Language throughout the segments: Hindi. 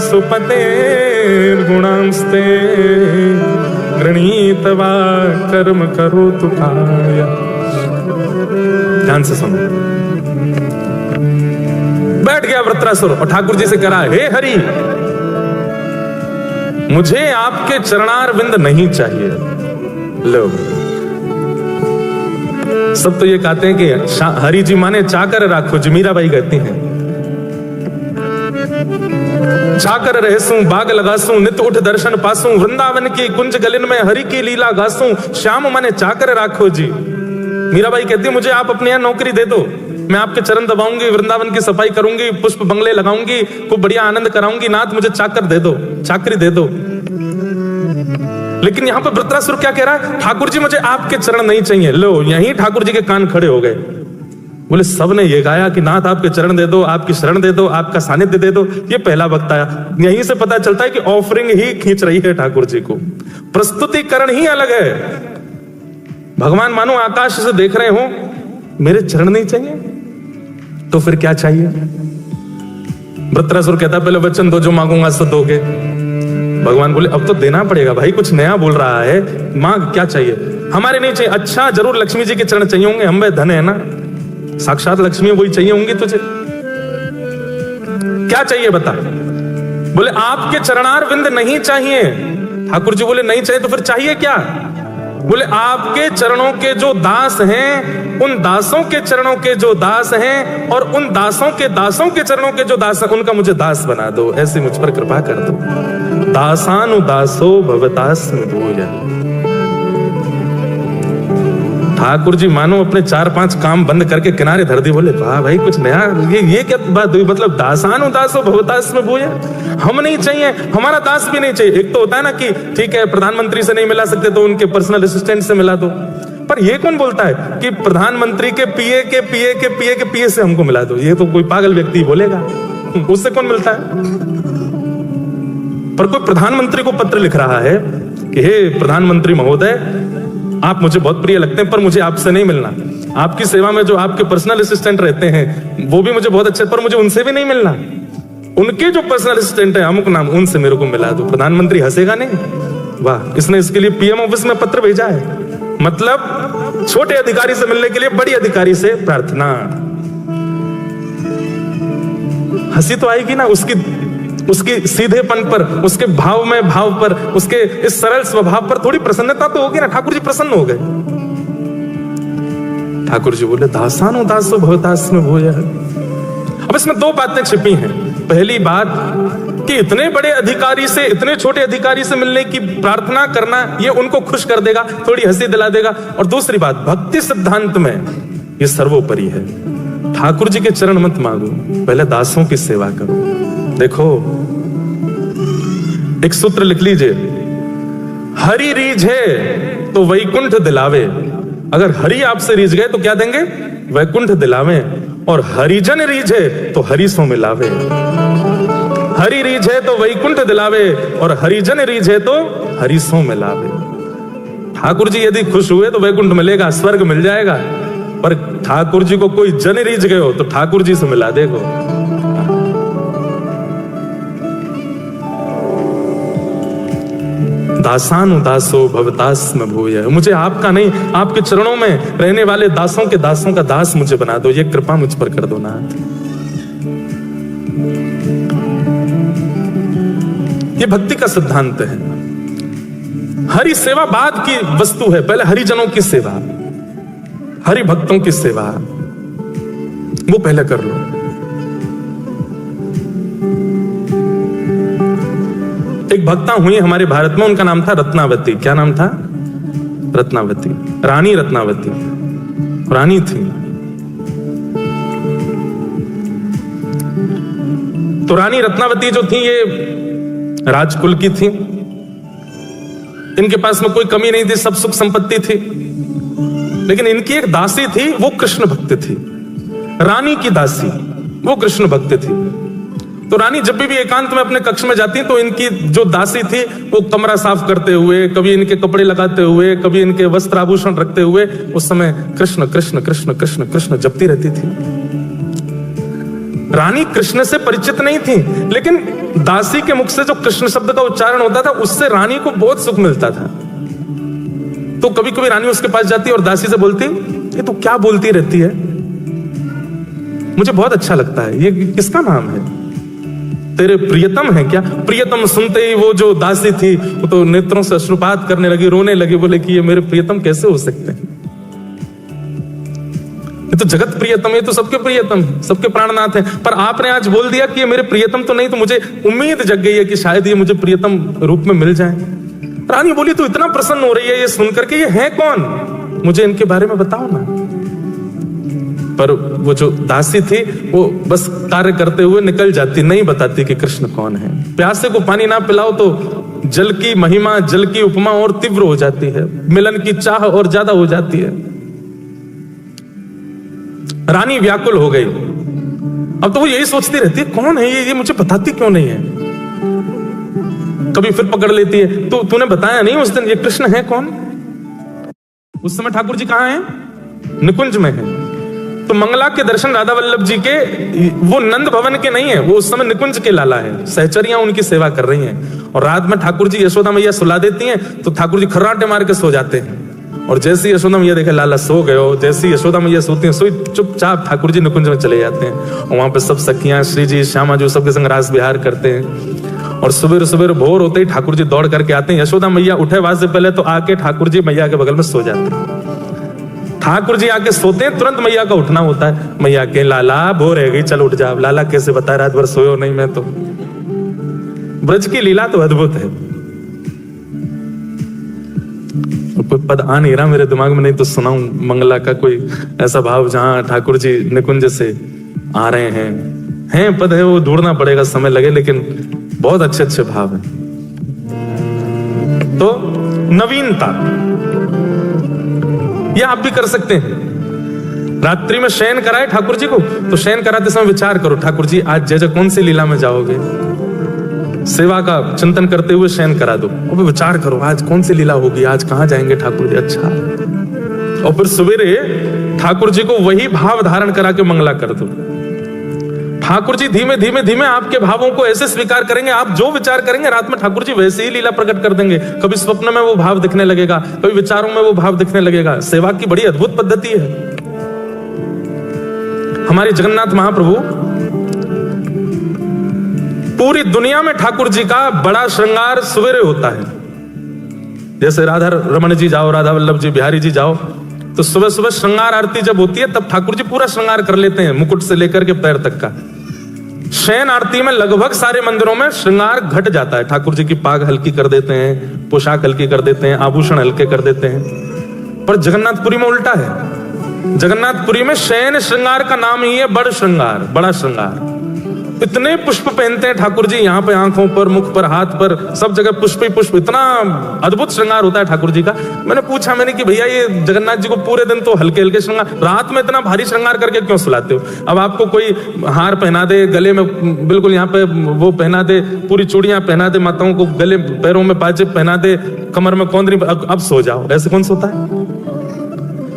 सुपते गुणांस्ते गृणीतवा कर्म करो तुकाय। ध्यान से सुनो। बैठ गया वृत्रासुर और ठाकुर जी से कहा, हे हरि, मुझे आपके चरणारविंद नहीं चाहिए। लो, सब तो ये कहते हैं कि हरि जी माने चाकर राखो जी, मीराबाई कहती हैं चाकर रहसूं बाग लगासूं नित उठ दर्शन पासूं वृंदावन की कुंज गलिन में हरि की लीला गासूं श्याम माने चाकर राखो जी। मीराबाई कहती है मुझे आप अपने यहाँ नौकरी दे दो, मैं आपके चरण दबाऊंगी, वृंदावन की सफाई करूंगी, पुष्प बंगले लगाऊंगी, खूब बढ़िया आनंद कराऊंगी, नाथ मुझे चाकर दे दो, चाकरी दे दो। लेकिन यहां पर वृत्रासुर क्या कह रहा है, ठाकुर जी मुझे आपके चरण नहीं चाहिए। लो, यहीं ठाकुर जी के कान खड़े हो गए। बोले सबने ये गाया कि नाथ आपके चरण दे दो, आपकी शरण दे दो, आपका सानिध्य दे दो। ये पहला वक्त आया। यहीं से पता चलता है कि ऑफरिंग ही खींच रही है ठाकुर जी को, प्रस्तुतिकरण ही अलग है। भगवान मानो आकाश से देख रहे हो, मेरे चरण नहीं चाहिए तो फिर क्या चाहिए? वृत्रासुर कहता पहले वचन दो, जो मांगूंगा सो दोगे। भगवान बोले अब तो देना पड़ेगा भाई, कुछ नया बोल रहा है, मांग क्या चाहिए? हमारे नहीं चाहिए। अच्छा, जरूर लक्ष्मी जी के चरण चाहिए होंगे, हम में धन है ना, साक्षात लक्ष्मी वही चाहिए होंगी तुझे। क्या चाहिए बता? बोले आपके चरणारविंद नहीं चाहिए। ठाकुर जी बोले नहीं चाहिए तो फिर चाहिए क्या? बोले आपके चरणों के जो दास हैं, उन दासों के चरणों के जो दास हैं, और उन दासों के चरणों के जो दास हैं, उनका मुझे दास बना दो, ऐसे मुझ पर कृपा कर दो। दासानुदासो भवतास्म भूय। ठाकुर जी मानो अपने 4-5 काम बंद करके किनारे धर दी। बोले वाह भाई, कुछ नया, ये क्या बात हुई? मतलब दासानुदासो भवतास्म भूय, हम नहीं चाहिए, हमारा दास भी नहीं चाहिए। एक तो होता है ना कि ठीक है प्रधानमंत्री से नहीं मिला सकते तो उनके पर्सनल असिस्टेंट से मिला दो, पर ये कौन बोलता है कि प्रधानमंत्री के पीए के पीए के पीए के पीए से हमको मिला दो? ये तो कोई पागल व्यक्ति बोलेगा, उससे कौन मिलता है? पर कोई प्रधानमंत्री को पत्र लिख रहा है कि हे प्रधानमंत्री महोदय, आप मुझे बहुत प्रिय लगते हैं पर मुझे आपसे नहीं मिलना। आपकी सेवा में जो आपके पर्सनल असिस्टेंट रहते हैं वो भी मुझे बहुत अच्छे, पर मुझे उनसे भी नहीं मिलना। उनके जो पर्सनल असिस्टेंट है अमुक नाम, उनसे मेरे को मिला दो। प्रधानमंत्री हंसेगा नहीं? वाह, इसने इसके लिए पीएम ऑफिस में पत्र भेजा है। मतलब छोटे अधिकारी से मिलने के लिए बड़ी अधिकारी से प्रार्थना। हंसी तो आएगी ना उसकी सीधेपन पर, उसके भाव में भाव पर, उसके इस सरल स्वभाव पर थोड़ी प्रसन्नता तो होगी ना। ठाकुर जी प्रसन्न हो गए। ठाकुर जी बोले दासानुदासो भवतास्म भूय। अब इसमें 2 बातें छिपी हैं। पहली बात कि इतने बड़े अधिकारी से इतने छोटे अधिकारी से मिलने की प्रार्थना करना, ये उनको खुश कर देगा, थोड़ी हंसी दिला देगा। और दूसरी बात, भक्ति सिद्धांत में ये सर्वोपरि है। ठाकुर जी के चरण मत मांगो, पहले दासों की सेवा करो। देखो, एक सूत्र लिख लीजिए, हरि रीझे तो वैकुंठ दिलावे। अगर हरि आपसे रीझ गए तो क्या देंगे? वैकुंठ दिलावे। और हरिजन रीझे तो हरि सो मिलावे। हरि रीझे तो वैकुंठ दिलावे और हरिजन रीझे तो हरि सो मिलावे। ठाकुर जी यदि खुश हुए तो वैकुंठ मिलेगा, स्वर्ग मिल जाएगा। पर ठाकुर जी को कोई जन रीझ गए हो तो ठाकुर जी से मिला देगो। दासानुदासो भवतास्म भूय। मुझे आपका नहीं, आपके चरणों में रहने वाले दासों के दासों का दास मुझे बना दो, ये कृपा मुझ पर कर दो नाथ। ये भक्ति का सिद्धांत है। हरि सेवा बाद की वस्तु है, पहले हरिजनों की सेवा, हरि भक्तों की सेवा वो पहले कर लो। एक भक्ता हुई हमारे भारत में, उनका नाम था रत्नावती। क्या नाम था? रत्नावती, रानी रत्नावती, रानी थी। तो रानी रत्नावती जो थी ये राजकुल की थी। इनके पास में कोई कमी नहीं थी, सब सुख संपत्ति थी। लेकिन इनकी एक दासी थी, वो कृष्ण भक्त थी। रानी की दासी वो कृष्ण भक्त थी। तो रानी जब भी एकांत में अपने कक्ष में जाती तो इनकी जो दासी थी वो कमरा साफ करते हुए, कभी इनके कपड़े लगाते हुए, कभी इनके वस्त्र आभूषण रखते हुए उस समय कृष्ण कृष्ण कृष्ण कृष्ण कृष्ण जपती रहती थी। रानी कृष्ण से परिचित नहीं थी, लेकिन दासी के मुख से जो कृष्ण शब्द का उच्चारण होता था उससे रानी को बहुत सुख मिलता था। तो कभी कभी रानी उसके पास जाती और दासी से बोलती, ये तो क्या बोलती रहती है, मुझे बहुत अच्छा लगता है, ये किसका नाम है, तेरे प्रियतम है क्या? प्रियतम सुनते ही वो जो दासी थी वो तो नेत्रों से अश्रुपात करने लगी, रोने लगी, बोले कि ये मेरे प्रियतम कैसे हो सकते हैं, ये तो जगत प्रियतम, ये तो सबके प्रियतम, सबके प्राणनाथ है, पर आपने आज बोल दिया कि ये मेरे प्रियतम तो नहीं, तो मुझे उम्मीद जग गई है कि शायद ये मुझे प्रियतम रूप में मिल जाए। रानी बोली, तो इतना प्रसन्न हो रही है ये सुनकर के, ये है कौन, मुझे इनके बारे में बताओ ना। पर वो जो दासी थी वो बस कार्य करते हुए निकल जाती, नहीं बताती कि कृष्ण कौन है। प्यासे को पानी ना पिलाओ तो जल की महिमा, जल की उपमा और तीव्र हो जाती है, मिलन की चाह और ज्यादा हो जाती है। रानी व्याकुल हो गई। अब तो वो यही सोचती रहती है, कौन है ये मुझे बताती क्यों नहीं है। कभी फिर पकड़ लेती है, तो तूने बताया नहीं उस दिन ये कृष्ण है कौन। उस समय ठाकुर जी कहां हैं? निकुंज में है। तो मंगला के दर्शन राधा वल्लभ जी के, वो नंद भवन के नहीं है, वो उस समय निकुंज के लाला है। सहचरियां उनकी सेवा कर रही हैं और रात में ठाकुर जी यशोदा मैया सुला देती हैं, तो ठाकुर जी खर्राटे मार के सो जाते हैं। और जैसे ही यशोदा मैया देखे लाला सो गए हो, जैसे ही यशोदा मैया सोती हैं, सोई चुपचाप ठाकुर जी निकुंज में चले जाते हैं और वहां पे सब सखियां, श्री जी, श्यामा जी सबके संग रास विहार करते हैं। और सुबह सुबह भोर होते ही ठाकुर जी दौड़ करके आते हैं। यशोदा मैया उठे बाद से पहले तो आके ठाकुर जी मैया के बगल में सो जाते हैं। ठाकुर जी आके सोते हैं, तुरंत मैया का उठना होता है। मैया के लाला भोर है गई, चल उठ जा। लाला कैसे बताए, रात भर सोयो नहीं मैं तो। ब्रज की लीला तो अद्भुत है। कोई पद आ नहीं रहा मेरे दिमाग में, नहीं तो सुनाऊं मंगला का कोई ऐसा भाव जहां ठाकुर जी निकुंज से आ रहे हैं पद है, वो ढूंढना पड़ेगा, समय लगे, लेकिन बहुत अच्छे अच्छे भाव हैं। तो नवीनता यह आप भी कर सकते हैं। रात्रि में शयन कराए ठाकुर जी को, तो शयन कराते समय विचार करो, ठाकुर जी आज जय जय कौन सी लीला में जाओगे, सेवा का चिंतन करते हुए शयन करा दो। और विचार करो आज कौन सी लीला होगी, आज कहां जाएंगे ठाकुर जी, अच्छा। और फिर सवेरे ठाकुर जी को वही भाव धारण करा के मंगला कर दो। ठाकुर जी धीमे धीमे धीमे आपके भावों को ऐसे स्वीकार करेंगे, आप जो विचार करेंगे रात में ठाकुर जी वैसे ही लीला प्रकट कर देंगे। कभी स्वप्न में वो भाव दिखने लगेगा, कभी विचारों में वो भाव दिखने लगेगा। सेवा की बड़ी अद्भुत पद्धति है। हमारे जगन्नाथ महाप्रभु, पूरी दुनिया में ठाकुर जी का बड़ा श्रृंगार सवेरे होता है। जैसे राधा रमन जी जाओ, राधा वल्लभ जी, बिहारी जी जाओ, तो सुबह सुबह श्रृंगार आरती जब होती है तब ठाकुर जी पूरा श्रृंगार कर लेते हैं, मुकुट से लेकर के पैर तक का। शयन आरती में लगभग सारे मंदिरों में श्रृंगार घट जाता है। ठाकुर जी की पाग हल्की कर देते हैं, पोशाक हल्की कर देते हैं, आभूषण हल्के कर देते हैं। पर जगन्नाथपुरी में उल्टा है। जगन्नाथपुरी में शयन श्रृंगार का नाम ही है बड़ श्रृंगार, बड़ा श्रृंगार। इतने पुष्प पहनते हैं ठाकुर जी, यहाँ पे आंखों पर, मुख पर, हाथ पर, सब जगह पुष्प ही पुष्प। इतना अद्भुत श्रृंगार होता है ठाकुर जी का। मैंने पूछा कि भैया ये जगन्नाथ जी को पूरे दिन तो हल्के हल्के श्रृंगार, रात में इतना भारी श्रृंगार करके क्यों सुलाते हो? अब आपको कोई हार पहना दे, गले में बिल्कुल यहाँ पे वो पहना दे, पूरी चूड़ियां पहना दे, माताओं को गले पैरों में पाजेब पहना दे, कमर में कौंदरी, अब सो जाओ, ऐसे कौन सोता है?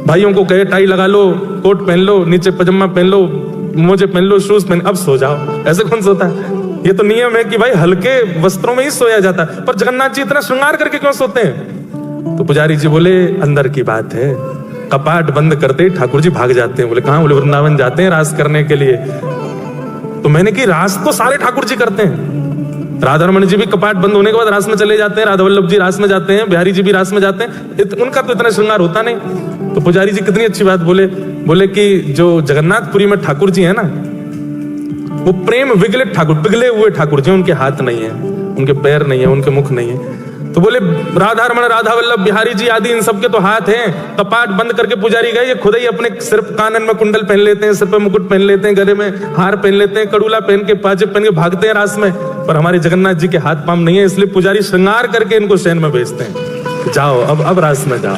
भाइयों को कहे टाई लगा लो, कोट पहन लो, नीचे पजामा पहन लो, मोजे पहन लो, शूज पहन, अब सो जाओ, ऐसे कौन सोता है? ये तो नियम है कि भाई हल्के वस्त्रों में ही सोया जाता है। पर जगन्नाथ जी इतना श्रृंगार करके क्यों सोते हैं? तो पुजारी जी बोले अंदर की बात है। कपाट बंद करते ठाकुर जी भाग जाते हैं। बोले कहां? बोले वृंदावन जाते हैं रास करने के लिए। तो मैंने कि रास तो सारे ठाकुर जी करते हैं। राधा रमन जी भी कपाट बंद होने के बाद रास में चले जाते हैं, राधा वल्लभ जी रास में जाते हैं, बिहारी जी भी रास में जाते हैं। उनका तो इतना श्रृंगार होता नहीं। तो पुजारी जी कितनी अच्छी बात बोले कि जो जगन्नाथपुरी में ठाकुर जी है ना, वो प्रेम विगलित ठाकुर, पिघले हुए ठाकुर जी। उनके हाथ नहीं है, उनके पैर नहीं है, उनके मुख नहीं है। तो बोले राधा रमन, राधा वल्लभ, बिहारी जी आदि इन सबके तो हाथ हैं। कपाट बंद करके पुजारी गए, ये खुद ही अपने सिर कानन में कुंडल पहन लेते हैं, सिर पे मुकुट पहन लेते हैं, गले में हार पहन लेते हैं, कड़ूला पहन के, पाजेब पहन के भागते हैं रास में। पर हमारे जगन्नाथ जी के हाथ पाम नहीं है, इसलिए पुजारी श्रृंगार करके इनको शयन में भेजते हैं। जाओ अब रास में जाओ।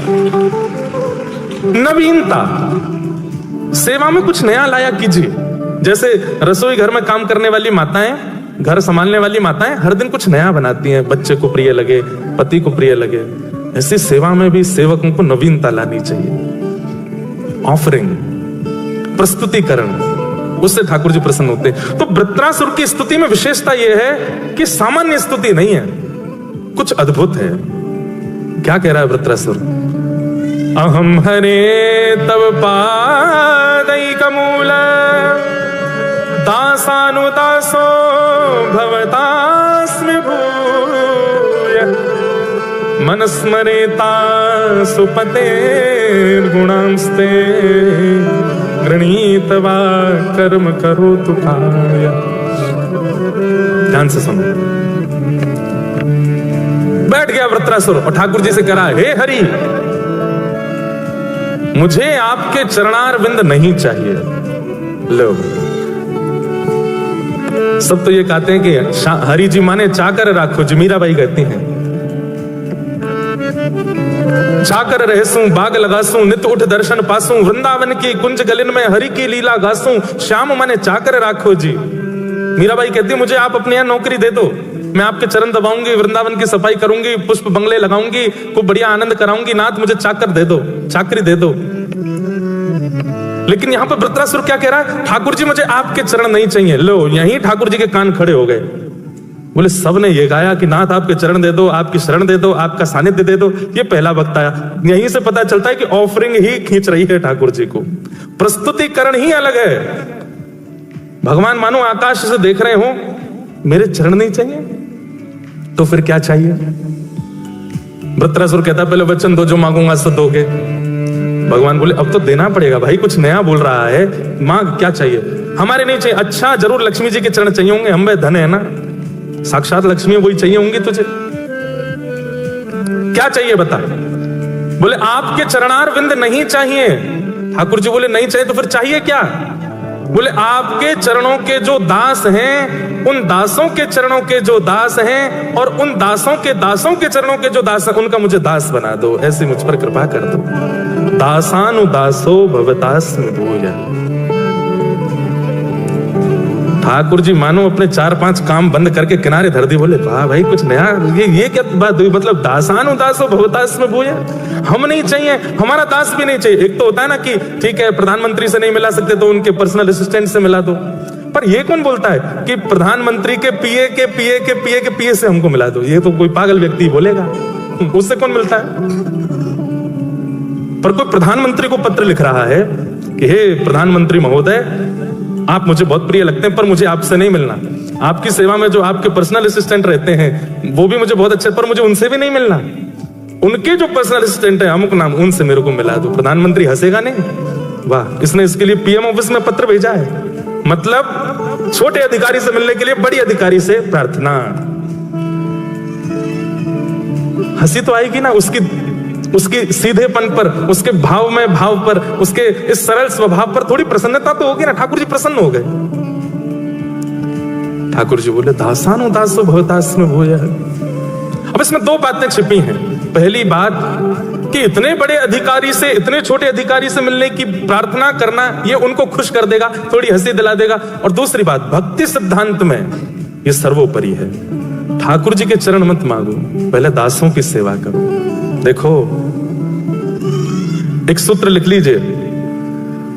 नवीनता, सेवा में कुछ नया लाया कीजिए। जैसे रसोई घर में काम करने वाली माताएं, घर संभालने वाली माताएं हर दिन कुछ नया बनाती हैं, बच्चे को प्रिय लगे, पति को प्रिय लगे। ऐसी सेवा में भी सेवकों को नवीनता लानी चाहिए। ऑफरिंग, प्रस्तुतिकरण, उससे ठाकुर जी प्रसन्न होते हैं। तो वृत्रासुर की स्तुति में विशेषता यह है कि सामान्य स्तुति नहीं है, कुछ अद्भुत है। क्या कह रहा है वृत्रासुर? अहम हरे तव पादैकमूल दासानुदासो भवतास्मि भूय मनस्मरेता सुपते गुणांस्ते गृणीतवा कर्म करोतु काय। ध्यान से सुनो। बैठ गया वृत्रासुर और ठाकुर जी से कहा, हे हरि, मुझे आपके चरणारविंद नहीं चाहिए। लो, सब तो ये कहते हैं कि हरि जी माने चाकर राखो जी, मीराबाई कहती हैं चाकर रहसूं बाग लगासूं नित उठ दर्शन पासूं वृंदावन की कुंज गलिन में हरि की लीला गासूं श्याम माने चाकर राखो जी। मीराबाई कहती है मुझे आप अपने यहाँ नौकरी दे दो, मैं आपके चरण दबाऊंगी, वृंदावन की सफाई करूंगी, पुष्प बंगले लगाऊंगी, खूब बढ़िया आनंद कराऊंगी, नाथ मुझे चाकर दे दो, चाकरी दे दो। लेकिन यहां पर वृत्रासुर क्या कह रहा है? ठाकुर जी मुझे आपके चरण नहीं चाहिए। लो, यहीं ठाकुर जी के कान खड़े हो गए। बोले सबने ये गाया कि नाथ आपके चरण दे दो, आपकी शरण दे दो, आपका सानिध्य दे दो। ये पहला वक्त आया। यहीं से पता चलता है कि ऑफरिंग ही खींच रही है ठाकुर जी को, प्रस्तुतिकरण ही अलग है। भगवान मानो आकाश से देख रहे हो, मेरे चरण नहीं चाहिए तो फिर क्या चाहिए? वृत्रासुर कहता पहले वचन दो, जो मांगूंगा सो दोगे। भगवान बोले अब तो देना पड़ेगा भाई, कुछ नया बोल रहा है, मांग क्या चाहिए? हमारे नहीं चाहिए। अच्छा, जरूर लक्ष्मी जी के चरण चाहिए होंगे, हम में धन है ना, साक्षात लक्ष्मी वही चाहिए होंगी तुझे। क्या चाहिए बता? बोले आपके चरणारविंद नहीं चाहिए। ठाकुर जी बोले नहीं चाहिए तो फिर चाहिए क्या? बोले आपके चरणों के जो दास हैं, उन दासों के चरणों के जो दास हैं, और उन दासों के चरणों के जो दास हैं, उनका मुझे दास बना दो, ऐसे मुझ पर कृपा कर दो। दासानुदासो भवतास्मि भूय। ठाकुर जी मानो अपने 4-5 काम बंद करके किनारे धर दी। बोले वाह भाई, कुछ नया, ये क्या बात हुई? मतलब दासानुदासो भवतास्मि भूय, हम नहीं चाहिए, हमारा दास भी नहीं चाहिए। एक तो होता है ना कि ठीक है प्रधानमंत्री से नहीं मिला सकते तो उनके पर्सनल असिस्टेंट से मिला दो, पर ये कौन बोलता है कि प्रधानमंत्री के पीए के पीए के पीए के पीए से हमको मिला दो? ये तो कोई पागल व्यक्ति बोलेगा, उससे कौन मिलता है? पर कोई प्रधानमंत्री को पत्र लिख रहा है कि हे प्रधानमंत्री महोदय, आप मुझे बहुत प्रिय लगते हैं पर मुझे आपसे नहीं मिलना। आपकी सेवा में जो आपके पर्सनल असिस्टेंट रहते हैं वो भी मुझे बहुत अच्छे, पर मुझे उनसे भी नहीं मिलना। उनके जो पर्सनल असिस्टेंट है अमुक नाम, उनसे मेरे को मिला दो। प्रधानमंत्री हंसेगा नहीं? वाह, इसने इसके लिए पीएम ऑफिस में पत्र भेजा है। मतलब छोटे अधिकारी से मिलने के लिए बड़ी अधिकारी से प्रार्थना। हंसी तो आएगी ना उसकी सीधेपन पर, उसके भाव में भाव पर, उसके इस सरल स्वभाव पर थोड़ी प्रसन्नता तो होगी ना। ठाकुर जी प्रसन्न हो गए। ठाकुर जी बोले दासानुदासो भवतास्मि भूय। अब इसमें 2 बातें छिपी हैं। पहली बात कि इतने बड़े अधिकारी से इतने छोटे अधिकारी से मिलने की प्रार्थना करना, ये उनको खुश कर देगा, थोड़ी हंसी दिला देगा। और दूसरी बात, भक्ति सिद्धांत में ये सर्वोपरि है। ठाकुर जी के चरण मत मांगो, पहले दासों की सेवा करो। देखो, एक सूत्र लिख लीजिए,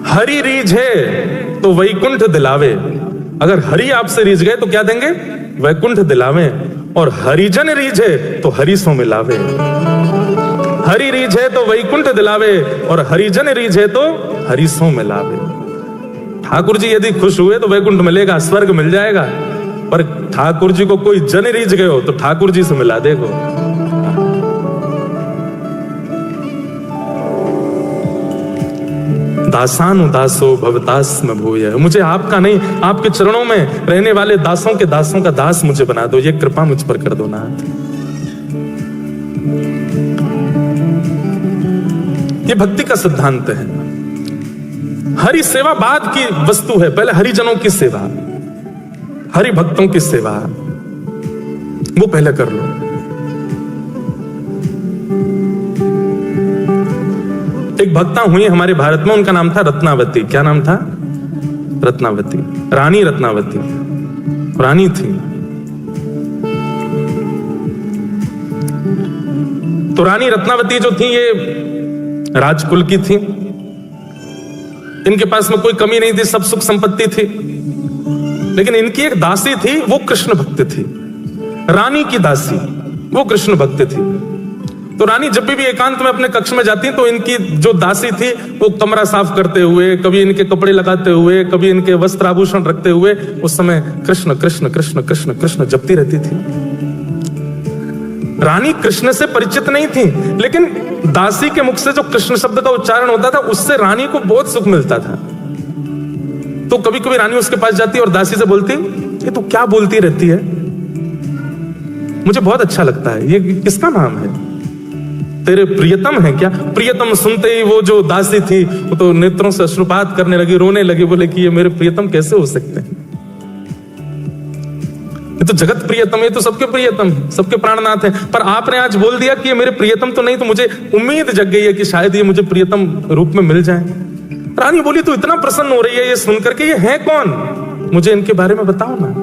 हरि रीझे तो वैकुंठ दिलावे। अगर हरि आपसे रीझ गए तो क्या देंगे? वैकुंठ दिलावे। और हरिजन रीझे तो हरि सो मिलावे। हरि रीझे तो वैकुंठ दिलावे और हरिजन रीझे तो हरि सो मिलावे। ठाकुर जी यदि खुश हुए तो वैकुंठ मिलेगा, स्वर्ग मिल जाएगा। पर ठाकुर जी को कोई जन रीझ गए हो तो ठाकुर जी से मिला देगो। दासानुदासो भवतास्मि भूय। मुझे आपका नहीं, आपके चरणों में रहने वाले दासों के दासों का दास मुझे बना दो, ये कृपा मुझ पर कर दो नाथ। ये भक्ति का सिद्धांत है। हरि सेवा बाद की वस्तु है, पहले हरिजनों की सेवा, हरि भक्तों की सेवा वो पहले कर लो। एक भक्ता हुई हमारे भारत में, उनका नाम था रत्नावती। क्या नाम था? रत्नावती, रानी रत्नावती, रानी थी। तो रानी रत्नावती जो थी ये राजकुल की थी। इनके पास में कोई कमी नहीं थी, सब सुख संपत्ति थी, लेकिन इनकी एक दासी थी, वो कृष्ण भक्त थी। रानी की दासी वो कृष्ण भक्त थी। तो रानी जब भी एकांत में अपने कक्ष में जाती तो इनकी जो दासी थी वो कमरा साफ करते हुए, कभी इनके कपड़े लगाते हुए, कभी इनके वस्त्र आभूषण रखते हुए उस समय कृष्ण कृष्ण कृष्ण कृष्ण कृष्ण जपती रहती थी। रानी कृष्ण से परिचित नहीं थी, लेकिन दासी के मुख से जो कृष्ण शब्द का उच्चारण होता था उससे रानी को बहुत सुख मिलता था। तो कभी कभी रानी उसके पास जाती और दासी से बोलती, ये तू क्या बोलती रहती है, मुझे बहुत अच्छा लगता है, ये किसका नाम है, तेरे प्रियतम है क्या? प्रियतम सुनते ही वो जो दासी थी वो तो नेत्रों से अश्रुपात करने लगी, रोने लगी, बोले कि ये मेरे प्रियतम कैसे हो सकते हैं, ये तो जगत प्रियतम, ये तो सबके प्रियतम, सबके प्राणनाथ है, पर आपने आज बोल दिया कि ये मेरे प्रियतम तो नहीं, तो मुझे उम्मीद जग गई है कि शायद ये मुझे प्रियतम रूप में मिल जाए। रानी बोली, तो इतना प्रसन्न हो रही है ये सुनकर के, ये है कौन, मुझे इनके बारे में बताओ ना।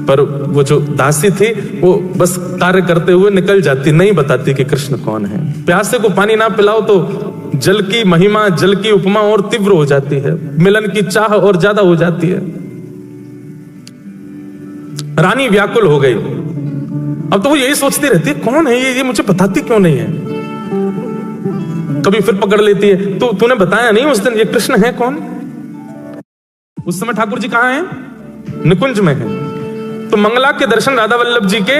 पर वो जो दासी थी वो बस कार्य करते हुए निकल जाती, नहीं बताती कि कृष्ण कौन है। प्यासे को पानी ना पिलाओ तो जल की महिमा, जल की उपमा और तीव्र हो जाती है, मिलन की चाह और ज्यादा हो जाती है। रानी व्याकुल हो गई। अब तो वो यही सोचती रहती है, कौन है ये मुझे बताती क्यों नहीं है। कभी फिर पकड़ लेती है, तो तूने बताया नहीं उस दिन ये कृष्ण है कौन। उस समय ठाकुर जी कहां हैं? निकुंज में है। तो मंगला के दर्शन राधा वल्लभ जी के,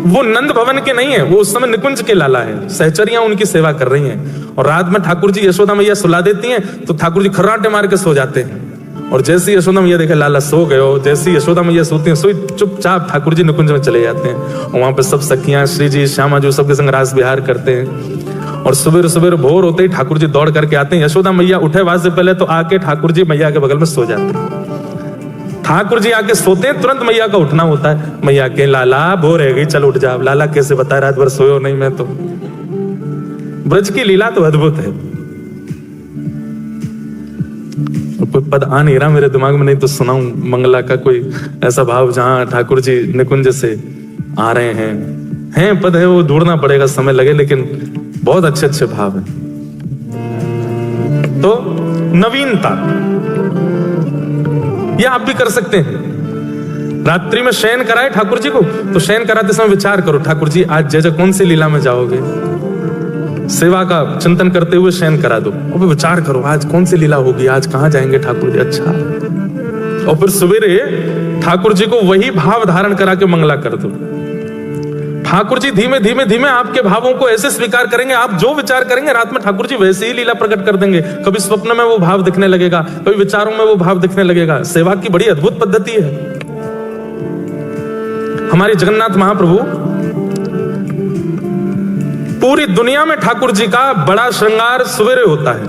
वो नंद भवन के नहीं है, वो उस समय निकुंज के लाला है। सहचरियां उनकी सेवा कर रही हैं और रात में ठाकुर जी यशोदा मैया सुला देती हैं तो ठाकुर जी खर्राटे मार के सो जाते हैं। और जैसे यशोदा मैया देखे लाला सो गए हो, जैसी यशोदा मैया सोती हैं, सोई चुपचाप ठाकुर जी निकुंज में चले जाते हैं और वहां पे सब सखियां, श्री जी, श्यामा जी सबके संग रास विहार करते हैं। और सुबह सुबह भोर होते ही ठाकुर जी दौड़ करके आते हैं। यशोदा मैया उठे बाद से पहले तो आके ठाकुर जी मैया के बगल में सो जाते हैं। ठाकुर जी आके सोते हैं, तुरंत मैया का उठना होता है। मैया के लाला भोर है गई, चल उठ जा। लाला कैसे बताए, रात भर सोयो नहीं मैं तो। ब्रज की लीला तो अद्भुत है। कोई पद आ नहीं रहा मेरे दिमाग में, नहीं तो सुनाऊं मंगला का कोई ऐसा भाव जहां ठाकुर जी निकुंज से आ रहे हैं पद है, वो ढूंढना पड़ेगा, समय लगे, लेकिन बहुत अच्छे अच्छे भाव है। तो नवीनता ये आप भी कर सकते हैं। रात्रि में शयन कराए ठाकुर जी को, तो शयन कराते समय विचार करो, ठाकुर जी आज जय जय कौन सी लीला में जाओगे, सेवा का चिंतन करते हुए शयन करा दो। और विचार करो आज कौन सी लीला होगी, आज कहां जाएंगे ठाकुर जी, अच्छा। और फिर सवेरे ठाकुर जी को वही भाव धारण करा के मंगला कर दो। ठाकुर जी धीमे धीमे धीमे आपके भावों को ऐसे स्वीकार करेंगे, आप जो विचार करेंगे रात में ठाकुर जी वैसे ही लीला प्रकट कर देंगे। कभी स्वप्न में वो भाव दिखने लगेगा, कभी विचारों में वो भाव दिखने लगेगा। सेवा की बड़ी अद्भुत पद्धति है। हमारे जगन्नाथ महाप्रभु, पूरी दुनिया में ठाकुर जी का बड़ा श्रृंगार सवेरे होता है।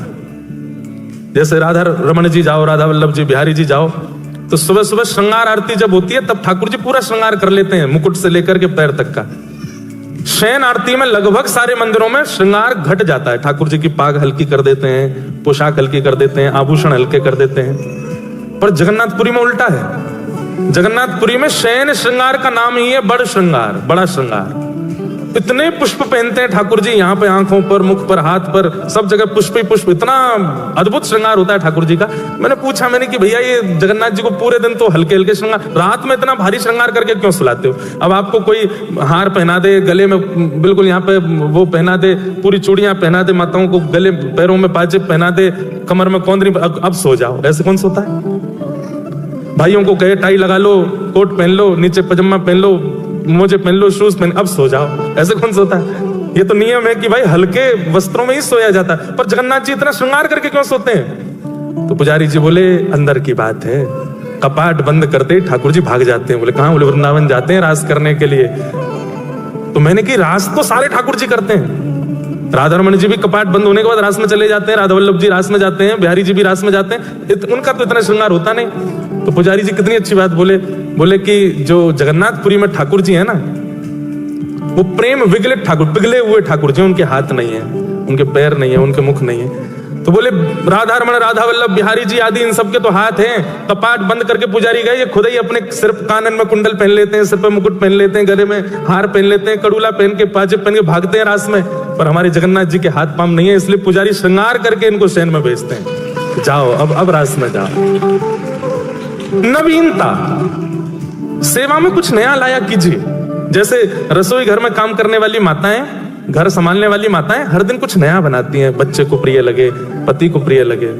जैसे राधा रमन जी जाओ, राधा वल्लभ जी, बिहारी जी जाओ, तो सुबह सुबह श्रृंगार आरती जब होती है तब ठाकुर जी पूरा श्रृंगार कर लेते हैं, मुकुट से लेकर के पैर तक का। शयन आरती में लगभग सारे मंदिरों में श्रृंगार घट जाता है। ठाकुर जी की पाग हल्की कर देते हैं, पोशाक हल्की कर देते हैं, आभूषण हल्के कर देते हैं। पर जगन्नाथपुरी में उल्टा है। जगन्नाथपुरी में शयन श्रृंगार का नाम ही है बड़ श्रृंगार, बड़ा श्रृंगार। इतने पुष्प पहनते हैं ठाकुर जी, यहाँ पे आंखों पर, मुख पर, हाथ पर, सब जगह पुष्प ही पुष्प। इतना अद्भुत श्रृंगार होता है ठाकुर जी का। मैंने पूछा कि भैया ये जगन्नाथ जी को पूरे दिन तो हल्के हल्के श्रृंगार, रात में इतना भारी श्रृंगार करके क्यों सुलाते हो? अब आपको कोई हार पहना दे, गले में बिल्कुल यहाँ पे वो पहना दे, पूरी चूड़ियां पहना दे, माताओं को गले पैरों में पाजेब पहना दे, कमर में कौंदरी, अब सो जाओ, ऐसे कौन सोता है? भाइयों को कहे टाई लगा लो, कोट पहन लो, नीचे पजामा पहन लो, मोजे पहन लो, शूज पहन, अब सो जाओ, ऐसे कौन सोता है? ये तो नियम है कि भाई हल्के वस्त्रों में ही सोया जाता है। पर जगन्नाथ जी इतना श्रृंगार करके क्यों सोते हैं? तो पुजारी जी बोले अंदर की बात है। कपाट बंद करते ही ठाकुर जी भाग जाते हैं। बोले कहां? बोले वृंदावन जाते हैं रास करने के लिए। तो मैंने कि रास तो सारे ठाकुर जी करते हैं। राधा रमन जी भी कपाट बंद होने के बाद रास में चले जाते हैं, राधा वल्लभ जी रास में जाते हैं, बिहारी जी भी रास में जाते हैं, उनका तो इतना श्रृंगार होता नहीं। तो पुजारी जी कितनी अच्छी बात बोले कि जो जगन्नाथपुरी में ठाकुर जी है ना, वो प्रेम विगलित ठाकुर, पिघले हुए ठाकुर जी, उनके हाथ नहीं है, उनके पैर नहीं है, उनके मुख नहीं है। तो बोले राधा रमन, राधा वल्लभ, बिहारी जी आदि इन सबके तो हाथ हैं। कपाट बंद करके पुजारी गए, ये खुद ही अपने सिर कानन में कुंडल पहन लेते हैं, सिर पे मुकुट पहन लेते हैं, गले में हार पहन लेते हैं, कड़ूला पहन के, पाजेब पहन के भागते हैं रास में। पर हमारे जगन्नाथ जी के हाथ पांव नहीं है, इसलिए पुजारी श्रृंगार करके इनको शयन में भेजते हैं। जाओ, अब रास में जाओ। नवीनता, सेवा में कुछ नया लाया कीजिए। जैसे रसोई घर में काम करने वाली माताएं, घर संभालने वाली माताएं हर दिन कुछ नया बनाती हैं, बच्चे को प्रिय लगे, पति को प्रिय लगे।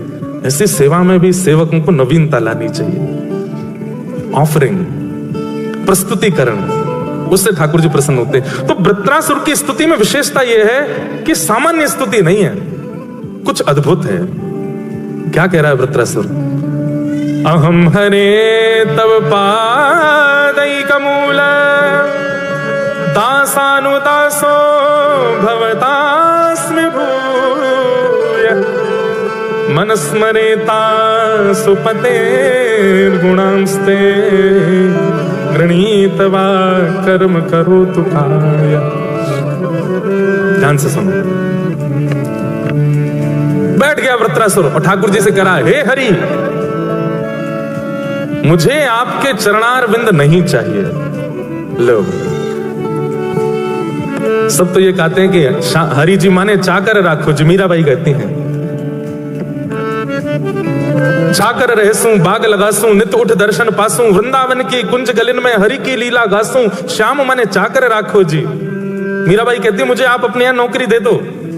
ऐसी सेवा में भी सेवकों को नवीनता लानी चाहिए। ऑफरिंग, प्रस्तुतिकरण, उससे ठाकुर जी प्रसन्न होते हैं। तो वृत्रासुर की स्तुति में विशेषता यह है कि सामान्य स्तुति नहीं है, कुछ अद्भुत है। क्या कह रहा है वृत्रासुर? अहम हरे तव पादैकमूल दासानुदासो भवतास्मि भूय मनस्मरेता सुपतेर्गुणांस्ते गृणीतवा कर्म करोतु काय। ध्यान से सुनो। बैठ गया वृत्रासुर और ठाकुर जी से कहा, हे हरि, मुझे आपके चरणारविंद नहीं चाहिए। लो, सब तो ये कहते हैं कि हरि जी माने चाकर राखो जी, मीराबाई कहती हैं। चाकर रहसूं, बाग लगासूं, नित उठ दर्शन पासूं, वृंदावन की कुंज गलिन में हरि की लीला गासूं, श्याम माने चाकर राखो जी। मीराबाई कहती है, मुझे आप अपने यहाँ नौकरी दे दो,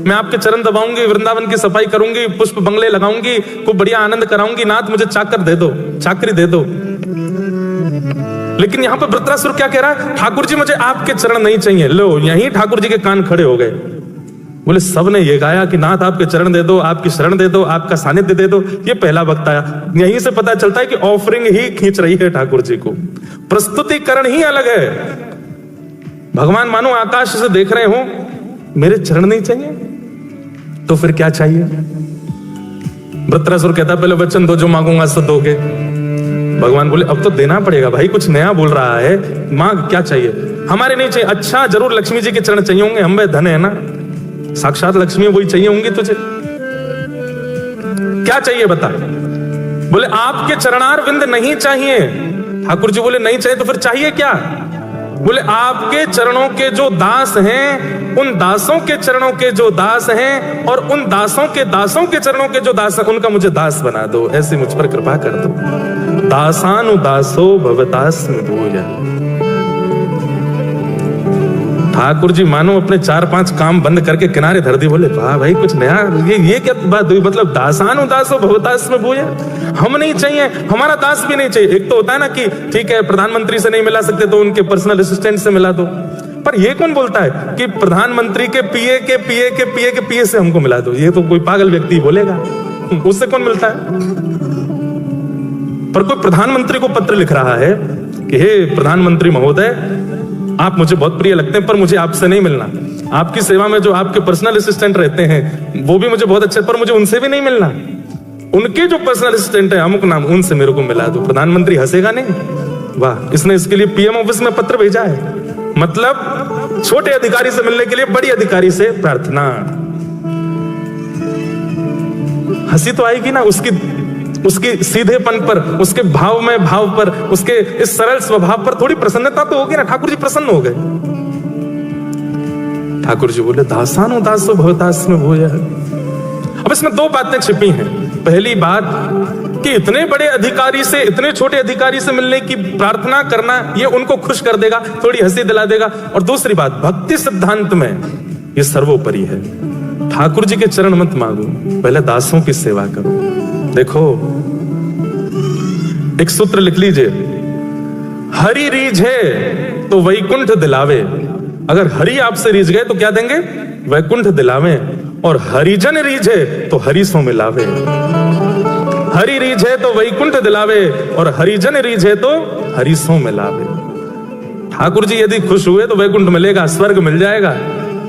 मैं आपके चरण दबाऊंगी, वृंदावन की सफाई करूंगी, पुष्प बंगले लगाऊंगी, खूब बढ़िया आनंद कराऊंगी। नाथ मुझे चाकर दे दो, चाकरी दे दो। लेकिन यहां पर वृत्रासुर क्या कह रहा है? ठाकुर जी मुझे आपके चरण नहीं चाहिए। लो, यहीं ठाकुर जी के कान खड़े हो गए। बोले, सबने ये गाया कि नाथ आपके चरण दे दो, आपकी शरण दे दो, आपका सानिध्य दे दो। ये पहला वक्त आया। यहीं से पता चलता है कि ऑफरिंग ही खींच रही है ठाकुर जी को, प्रस्तुतिकरण ही अलग है। भगवान मानो आकाश से देख रहे हो, मेरे चरण नहीं चाहिए तो फिर क्या चाहिए? वृत्रासुर कहता, पहले वचन दो, जो मांगूंगा सो दोगे। भगवान बोले, अब तो देना पड़ेगा भाई, कुछ नया बोल रहा है, मांग, क्या चाहिए? हमारे नहीं चाहिए। अच्छा, जरूर लक्ष्मी जी के चरण चाहिए होंगे, हम धन है ना, साक्षात लक्ष्मी वही चाहिए होंगी तुझे। क्या चाहिए बता? बोले, आपके चरणारविंद नहीं चाहिए। ठाकुर जी बोले, नहीं चाहिए तो फिर चाहिए क्या? बोले, आपके चरणों के जो दास हैं, उन दासों के चरणों के जो दास हैं, और उन दासों के चरणों के जो दास हैं, उनका मुझे दास बना दो, ऐसे मुझ पर कृपा कर दो। दासानुदासो भवतास्मि भूय। ठाकुर जी मानो अपने 4-5 काम बंद करके किनारे धर दी। बोले, वाह भाई, कुछ नया, ये क्या बात हुई? मतलब दासानुदासो भवतास्मि भूय, हम नहीं चाहिए, हमारा दास भी नहीं चाहिए। एक तो होता है ना कि ठीक है, प्रधानमंत्री से नहीं मिला सकते तो उनके पर्सनल असिस्टेंट से मिला दो, पर ये कौन बोलता है कि प्रधानमंत्री के पीए के पीए के पीए के पीए से हमको मिला दो? ये तो कोई पागल व्यक्ति बोलेगा, उससे कौन मिलता है? पर कोई प्रधानमंत्री को पत्र लिख रहा है कि हे प्रधानमंत्री महोदय, आप मुझे बहुत प्रिय लगते हैं, पर मुझे आपसे नहीं मिलना। आपकी सेवा में जो आपके पर्सनल असिस्टेंट रहते हैं वो भी मुझे बहुत अच्छे, पर मुझे उनसे भी नहीं मिलना। उनके जो पर्सनल असिस्टेंट है अमुक नाम, उनसे मेरे को मिला दो। प्रधानमंत्री हंसेगा नहीं? वाह, इसने इसके लिए पीएम ऑफिस में पत्र भेजा है। मतलब छोटे अधिकारी से मिलने के लिए बड़ी अधिकारी से प्रार्थना। हंसी तो आएगी ना उसकी सीधेपन पर, उसके भाव में भाव पर, उसके इस सरल स्वभाव पर थोड़ी प्रसन्नता तो होगी ना। ठाकुर जी प्रसन्न हो गए। ठाकुर जी बोले, दासानुदासो भवतास्मि भूय। अब इसमें 2 बातें छिपी हैं। पहली बात कि इतने बड़े अधिकारी से इतने छोटे अधिकारी से मिलने की प्रार्थना करना, ये उनको खुश कर देगा, थोड़ी हंसी दिला देगा। और दूसरी बात, भक्ति सिद्धांत में ये सर्वोपरि है। ठाकुर जी के चरण मत मांगो, पहले दासों की सेवा करो। देखो, एक सूत्र लिख लीजिए, हरि रीझे तो वैकुंठ दिलावे। अगर हरि आपसे रीझ गए तो क्या देंगे? वैकुंठ दिलावे। और हरिजन रीझे तो हरिसों में लावे। हरि रीझे तो वैकुंठ दिलावे, और हरिजन रीझे तो हरिसों में लावे। ठाकुर जी यदि खुश हुए तो वैकुंठ मिलेगा, स्वर्ग मिल जाएगा।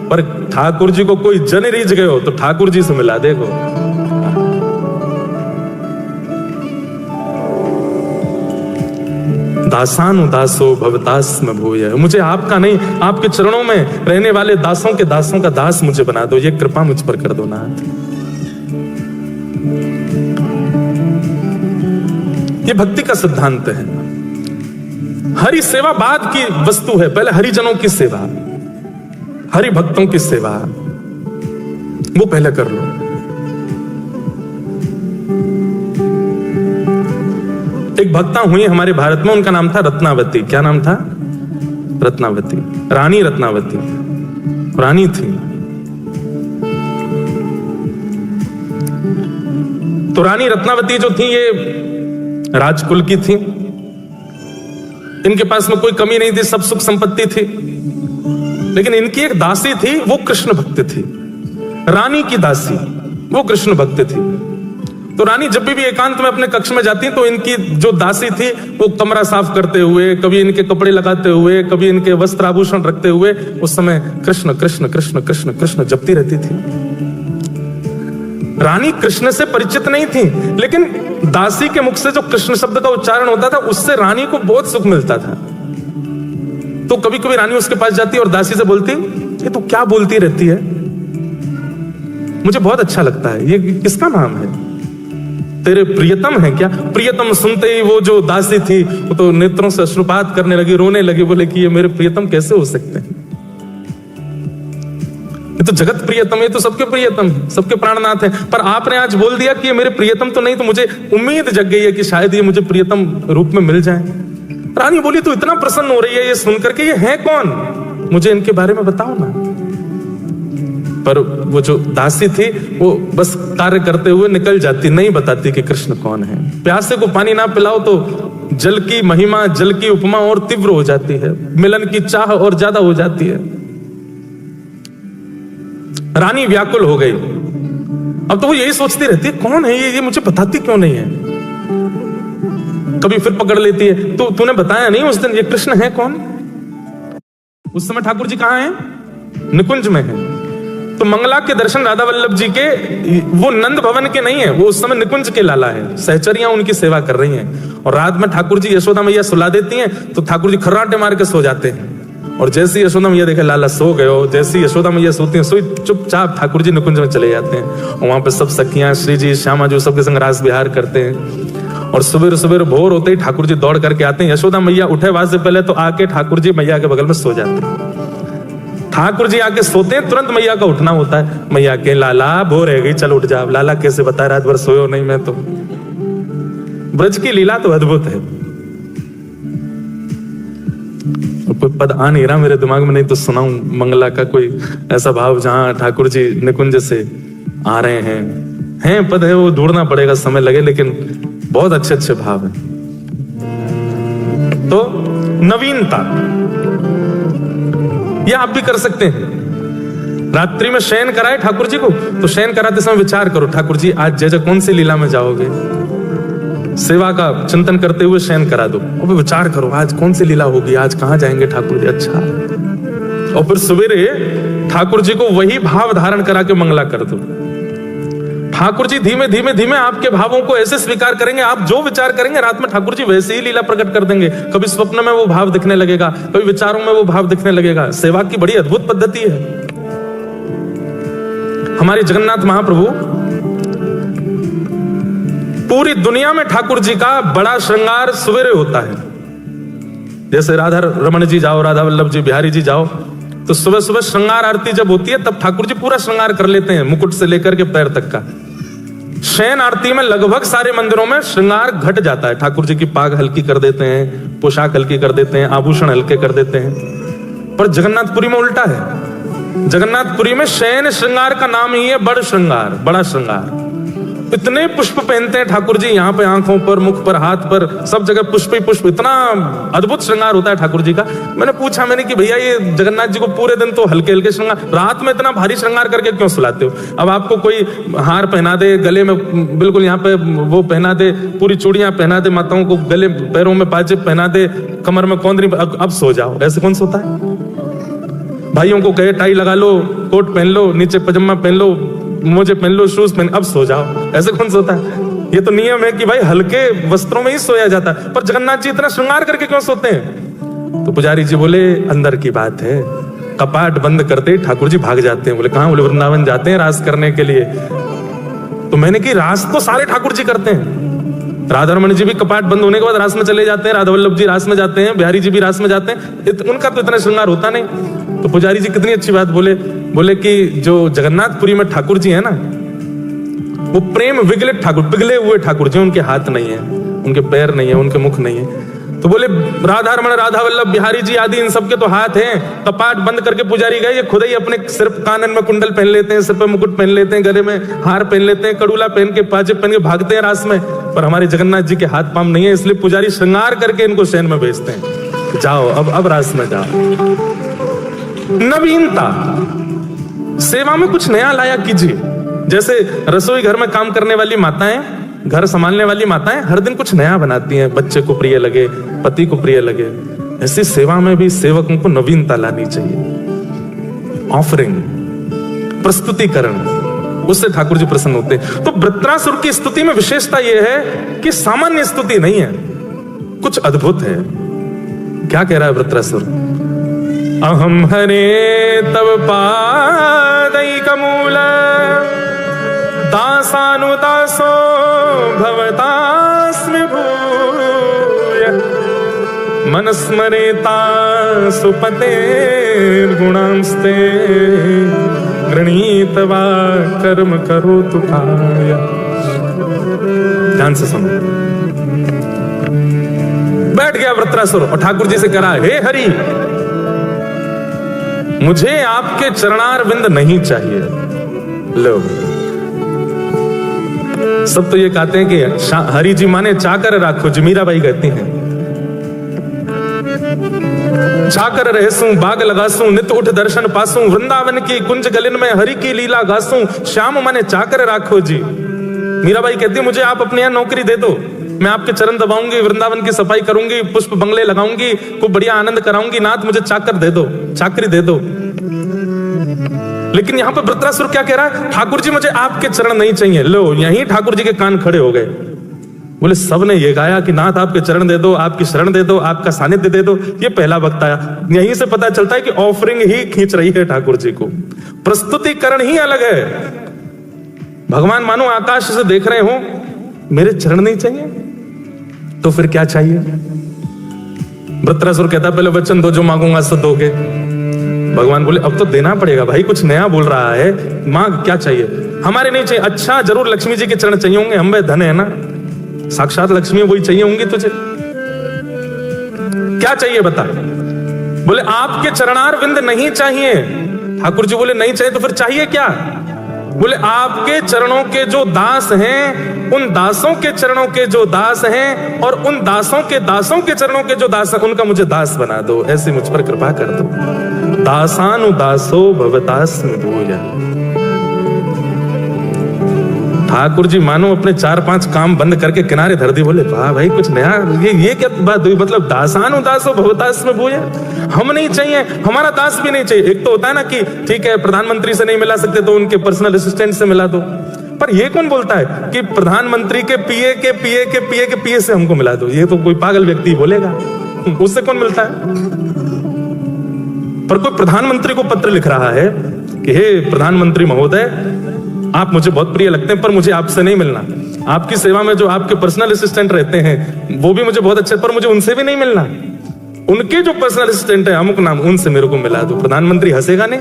पर ठाकुर जी को कोई जन रीझ गए हो तो ठाकुर जी से मिला देखो। दासानुदासो भवतास्मि भूय। मुझे आपका नहीं, आपके चरणों में रहने वाले दासों के दासों का दास मुझे बना दो। ये कृपा मुझ पर कर दो नाथ। ये भक्ति का सिद्धांत है। हरि सेवा बाद की वस्तु है, पहले हरिजनों की सेवा, हरि भक्तों की सेवा वो पहले कर लो। एक भक्ता हुई हमारे भारत में, उनका नाम था रत्नावती। क्या नाम था? रत्नावती, रानी रत्नावती, रानी थी। तो रानी रत्नावती जो थी ये राजकुल की थी, इनके पास में कोई कमी नहीं थी, सब सुख संपत्ति थी। लेकिन इनकी एक दासी थी, वो कृष्ण भक्त थी। रानी की दासी वो कृष्ण भक्त थी। तो रानी जब भी एकांत में अपने कक्ष में जाती तो इनकी जो दासी थी वो कमरा साफ करते हुए, कभी इनके कपड़े लगाते हुए, कभी इनके वस्त्र आभूषण रखते हुए उस समय कृष्ण कृष्ण कृष्ण कृष्ण कृष्ण जपती रहती थी। रानी कृष्ण से परिचित नहीं थी, लेकिन दासी के मुख से जो कृष्ण शब्द का उच्चारण होता था उससे रानी को बहुत सुख मिलता था। तो कभी कभी रानी उसके पास जाती और दासी से बोलती, ये तू क्या बोलती रहती है, मुझे बहुत अच्छा लगता है, ये किसका नाम है, तेरे प्रियतम है क्या? प्रियतम सुनते ही वो जो दासी थी वो तो नेत्रों से अश्रुपात करने लगी, रोने लगी, बोले कि ये मेरे प्रियतम कैसे हो सकते हैं, ये तो जगत प्रियतम, ये तो सबके प्रियतम, सबके प्राणनाथ है, पर आपने आज बोल दिया कि ये मेरे प्रियतम तो नहीं, तो मुझे उम्मीद जग गई है कि शायद ये मुझे प्रियतम रूप में मिल जाए। रानी बोली, तू इतना प्रसन्न हो रही है ये सुनकर के, ये है कौन, मुझे इनके बारे में बताओ ना। पर वो जो दासी थी वो बस कार्य करते हुए निकल जाती, नहीं बताती कि कृष्ण कौन है। प्यासे को पानी ना पिलाओ तो जल की महिमा, जल की उपमा और तीव्र हो जाती है, मिलन की चाह और ज्यादा हो जाती है। रानी व्याकुल हो गई। अब तो वो यही सोचती रहती है, कौन है ये मुझे बताती क्यों नहीं है। कभी फिर पकड़ लेती है, तो तूने बताया नहीं उस दिन ये कृष्ण है कौन। उस समय ठाकुर जी कहां हैं? निकुंज में है। तो मंगला के दर्शन राधा वल्लभ जी के, वो नंद भवन के नहीं है, वो उस समय निकुंज के लाला है। सहचरियां उनकी सेवा कर रही हैं और रात में ठाकुर जी यशोदा मैया सुला देती हैं तो ठाकुर जी खर्राटे मार के सो जाते हैं। और जैसे यशोदा मैया देखे लाला सो गए हो, जैसे यशोदा मैया सोती हैं, सोई चुपचाप ठाकुर जी निकुंज में चले जाते हैं और वहां पे सब सखियां, श्री जी, श्यामा जी सबके संग रास विहार करते हैं। और सुबह सुबह भोर होते ही ठाकुर जी दौड़ करके आते हैं। यशोदा मैया उठे वहां से पहले तो आके ठाकुर जी मैया के बगल में सो जाते हैं। ठाकुर जी आके सोते हैं, तुरंत मैया का उठना होता है। मैया के लाला भोर है गई, चल उठ जा। लाला कैसे बता, रात भर सोयो नहीं मैं तो। ब्रज की लीला तो अद्भुत है। कोई पद आ नहीं रहा मेरे दिमाग में, नहीं तो सुनाऊं मंगला का कोई ऐसा भाव जहां ठाकुर जी निकुंज से आ रहे हैं पद है, वो ढूंढना पड़ेगा, समय लगे, लेकिन बहुत अच्छे अच्छे भाव है। तो नवीनता ये आप भी कर सकते हैं। रात्रि में शयन कराए ठाकुर जी को, तो शयन कराते समय विचार करो, ठाकुर जी आज जय जय कौन सी लीला में जाओगे, सेवा का चिंतन करते हुए शयन करा दो। और विचार करो आज कौन सी लीला होगी, आज कहां जाएंगे ठाकुर जी, अच्छा। और फिर सवेरे ठाकुर जी को वही भाव धारण करा के मंगला कर दो। ठाकुर जी धीमे धीमे धीमे आपके भावों को ऐसे स्वीकार करेंगे, आप जो विचार करेंगे रात में ठाकुर जी वैसे ही लीला प्रकट कर देंगे। कभी स्वप्न में वो भाव दिखने लगेगा, कभी विचारों में वो भाव दिखने लगेगा। सेवा की बड़ी अद्भुत पद्धति है। हमारे जगन्नाथ महाप्रभु, पूरी दुनिया में ठाकुर जी का बड़ा श्रृंगार सवेरे होता है। जैसे राधा रमन जी जाओ, राधा वल्लभ जी, बिहारी जी जाओ, तो सुबह सुबह श्रृंगार आरती जब होती है तब ठाकुर जी पूरा श्रृंगार कर लेते हैं, मुकुट से लेकर के पैर तक का। शयन आरती में लगभग सारे मंदिरों में श्रृंगार घट जाता है। ठाकुर जी की पाग हल्की कर देते हैं, पोशाक हल्की कर देते हैं, आभूषण हल्के कर देते हैं। पर जगन्नाथपुरी में उल्टा है। जगन्नाथपुरी में शयन श्रृंगार का नाम ही है बड़ श्रृंगार, बड़ा श्रृंगार। इतने पुष्प पहनते हैं ठाकुर जी, यहाँ पे आंखों पर, मुख पर, हाथ पर, सब जगह पुष्प ही पुष्प। इतना अद्भुत श्रृंगार होता है ठाकुर जी का। मैंने पूछा कि भैया ये जगन्नाथ जी को पूरे दिन तो हल्के हल्के श्रृंगार, रात में इतना भारी श्रृंगार करके क्यों सुलाते हो? अब आपको कोई हार पहना दे, गले में बिल्कुल यहाँ पे वो पहना दे, पूरी चूड़ियां पहना दे, माताओं को गले पैरों में पाजेब पहना दे, कमर में कौंदरी, अब सो जाओ, ऐसे कौन सोता है? भाइयों को कहे टाई लगा लो, कोट पहन लो, नीचे पजामा पहन लो, मोजे पहन लो, शूज पहन, अब सो जाओ, ऐसे कौन सोता है? ये तो नियम है कि भाई हल्के वस्त्रों में ही सोया जाता है। पर जगन्नाथ जी इतना श्रृंगार करके क्यों सोते हैं? तो पुजारी जी बोले अंदर की बात है। कपाट बंद करते ही ठाकुर जी भाग जाते हैं। बोले कहां? बोले वृंदावन जाते हैं रास करने के लिए। तो मैंने कि रास तो सारे ठाकुर जी करते हैं। राधा रमन जी भी कपाट बंद होने के बाद रास में चले जाते हैं, राधा वल्लभ जी रास में जाते हैं, बिहारी जी भी रास में जाते हैं, उनका तो इतना श्रृंगार होता नहीं। तो पुजारी जी कितनी अच्छी बात बोले कि जो जगन्नाथपुरी में ठाकुर जी है ना, वो प्रेम विगलित ठाकुर, पिघले हुए ठाकुर जी, उनके हाथ नहीं है। उनके पैर नहीं है, उनके मुख नहीं है। तो बोले राधा रमण, राधा वल्लभ, बिहारी जी आदि इन सबके तो हाथ हैं। कपाट बंद करके पुजारी गए, ये खुद ही अपने सिर कानन में कुंडल पहन लेते हैं, सिर पे मुकुट पहन लेते हैं, गले में हार पहन लेते हैं, कड़ूला पहन के, पाजे पहन के भागते हैं रास में। पर हमारे जगन्नाथ जी के हाथ पांव नहीं है, इसलिए पुजारी श्रृंगार करके इनको शयन में भेजते हैं। जाओ अब रास में जाओ। नवीनता, सेवा में कुछ नया लाया कीजिए। जैसे रसोई घर में काम करने वाली माताएं, घर संभालने वाली माताएं हर दिन कुछ नया बनाती हैं, बच्चे को प्रिय लगे, पति को प्रिय लगे। ऐसी सेवा में भी सेवकों को नवीनता लानी चाहिए। ऑफरिंग, प्रस्तुतिकरण, उससे ठाकुर जी प्रसन्न होते हैं। तो वृत्रासुर की स्तुति में विशेषता यह है कि सामान्य स्तुति नहीं है, कुछ अद्भुत है। क्या कह रहा है वृत्रासुर? अहम हरे तव पादैकमूल दासानुदासो भवतास्मि भूय मनस्मरेता सुपतेर्गुणांस्ते गृणीतवा कर्म करोतु काय। ध्यान से सुनो। बैठ गया वृत्रासुर और ठाकुर जी से कह रहा, हे हरि, मुझे आपके चरणार विंद नहीं चाहिए। लो, सब तो ये कहते हैं कि हरि जी माने चाकर राखो जी, मीराबाई कहती हैं। चाकर रहसूं, बाग लगासूं, नित उठ दर्शन पासूं, वृंदावन की कुंज गलिन में हरि की लीला गासूं, श्याम माने चाकर राखो जी। मीराबाई कहती है, मुझे आप अपने यहां नौकरी दे दो, मैं आपके चरण दबाऊंगी, वृंदावन की सफाई करूंगी, पुष्प बंगले लगाऊंगी, खूब बढ़िया आनंद कराऊंगी। नाथ मुझे चाकर दे दो, चाकरी दे दो। लेकिन यहां पर वृत्रासुर क्या कह रहा है? ठाकुर जी मुझे आपके चरण नहीं चाहिए। लो, यहीं ठाकुर जी के कान खड़े हो गए। बोले सब ने ये गाया कि नाथ आपके चरण दे दो, आपकी शरण दे दो, आपका सानिध्य दे दो। ये पहला वक्त आया। यहीं से पता चलता है कि ऑफरिंग ही खींच रही है ठाकुर जी को, प्रस्तुतिकरण ही अलग है। भगवान मानो आकाश से देख रहे हो, मेरे चरण नहीं चाहिए तो फिर क्या चाहिए? वृत्रासुर कहता पहले वचन दो, जो मांगूंगा सो दोगे। भगवान बोले अब तो देना पड़ेगा भाई, कुछ नया बोल रहा है, मांग क्या चाहिए? हमारे नहीं चाहिए। अच्छा, जरूर लक्ष्मी जी के चरण चाहिए होंगे, हम धन है ना, साक्षात लक्ष्मी वही चाहिए होंगी तुझे। क्या चाहिए बता? बोले आपके चरणार विंद नहीं चाहिए। ठाकुर जी बोले नहीं चाहिए तो फिर चाहिए क्या? बोले आपके चरणों के जो दास हैं, उन दासों के चरणों के जो दास हैं, और उन दासों के चरणों के जो दास हैं, उनका मुझे दास बना दो, ऐसे मुझ पर कृपा कर दो। दासानुदासो भवतास्मि भूय। ठाकुर जी मानो अपने 4-5 काम बंद करके किनारे धर दी। बोले वाह भाई, कुछ नया, ये क्या बात हुई? मतलब दासानुदासो भवतास्मि भूय, हम नहीं चाहिए, हमारा दास भी नहीं चाहिए। एक तो होता है ना कि ठीक है प्रधानमंत्री से नहीं मिला सकते तो उनके पर्सनल असिस्टेंट से मिला दो, पर ये कौन बोलता है कि प्रधानमंत्री के पीए के पीए के पीए के पीए से हमको मिला दो? ये तो कोई पागल व्यक्ति बोलेगा, उससे कौन मिलता है? पर कोई प्रधानमंत्री को पत्र लिख रहा है कि हे प्रधानमंत्री महोदय, आप मुझे बहुत प्रिय लगते हैं पर मुझे आपसे नहीं मिलना। आपकी सेवा में जो आपके पर्सनल असिस्टेंट रहते हैं वो भी मुझे बहुत अच्छे, पर मुझे उनसे भी नहीं मिलना। उनके जो पर्सनल असिस्टेंट है अमुक नाम, उनसे मेरे को मिला दो। प्रधानमंत्री हंसेगा नहीं?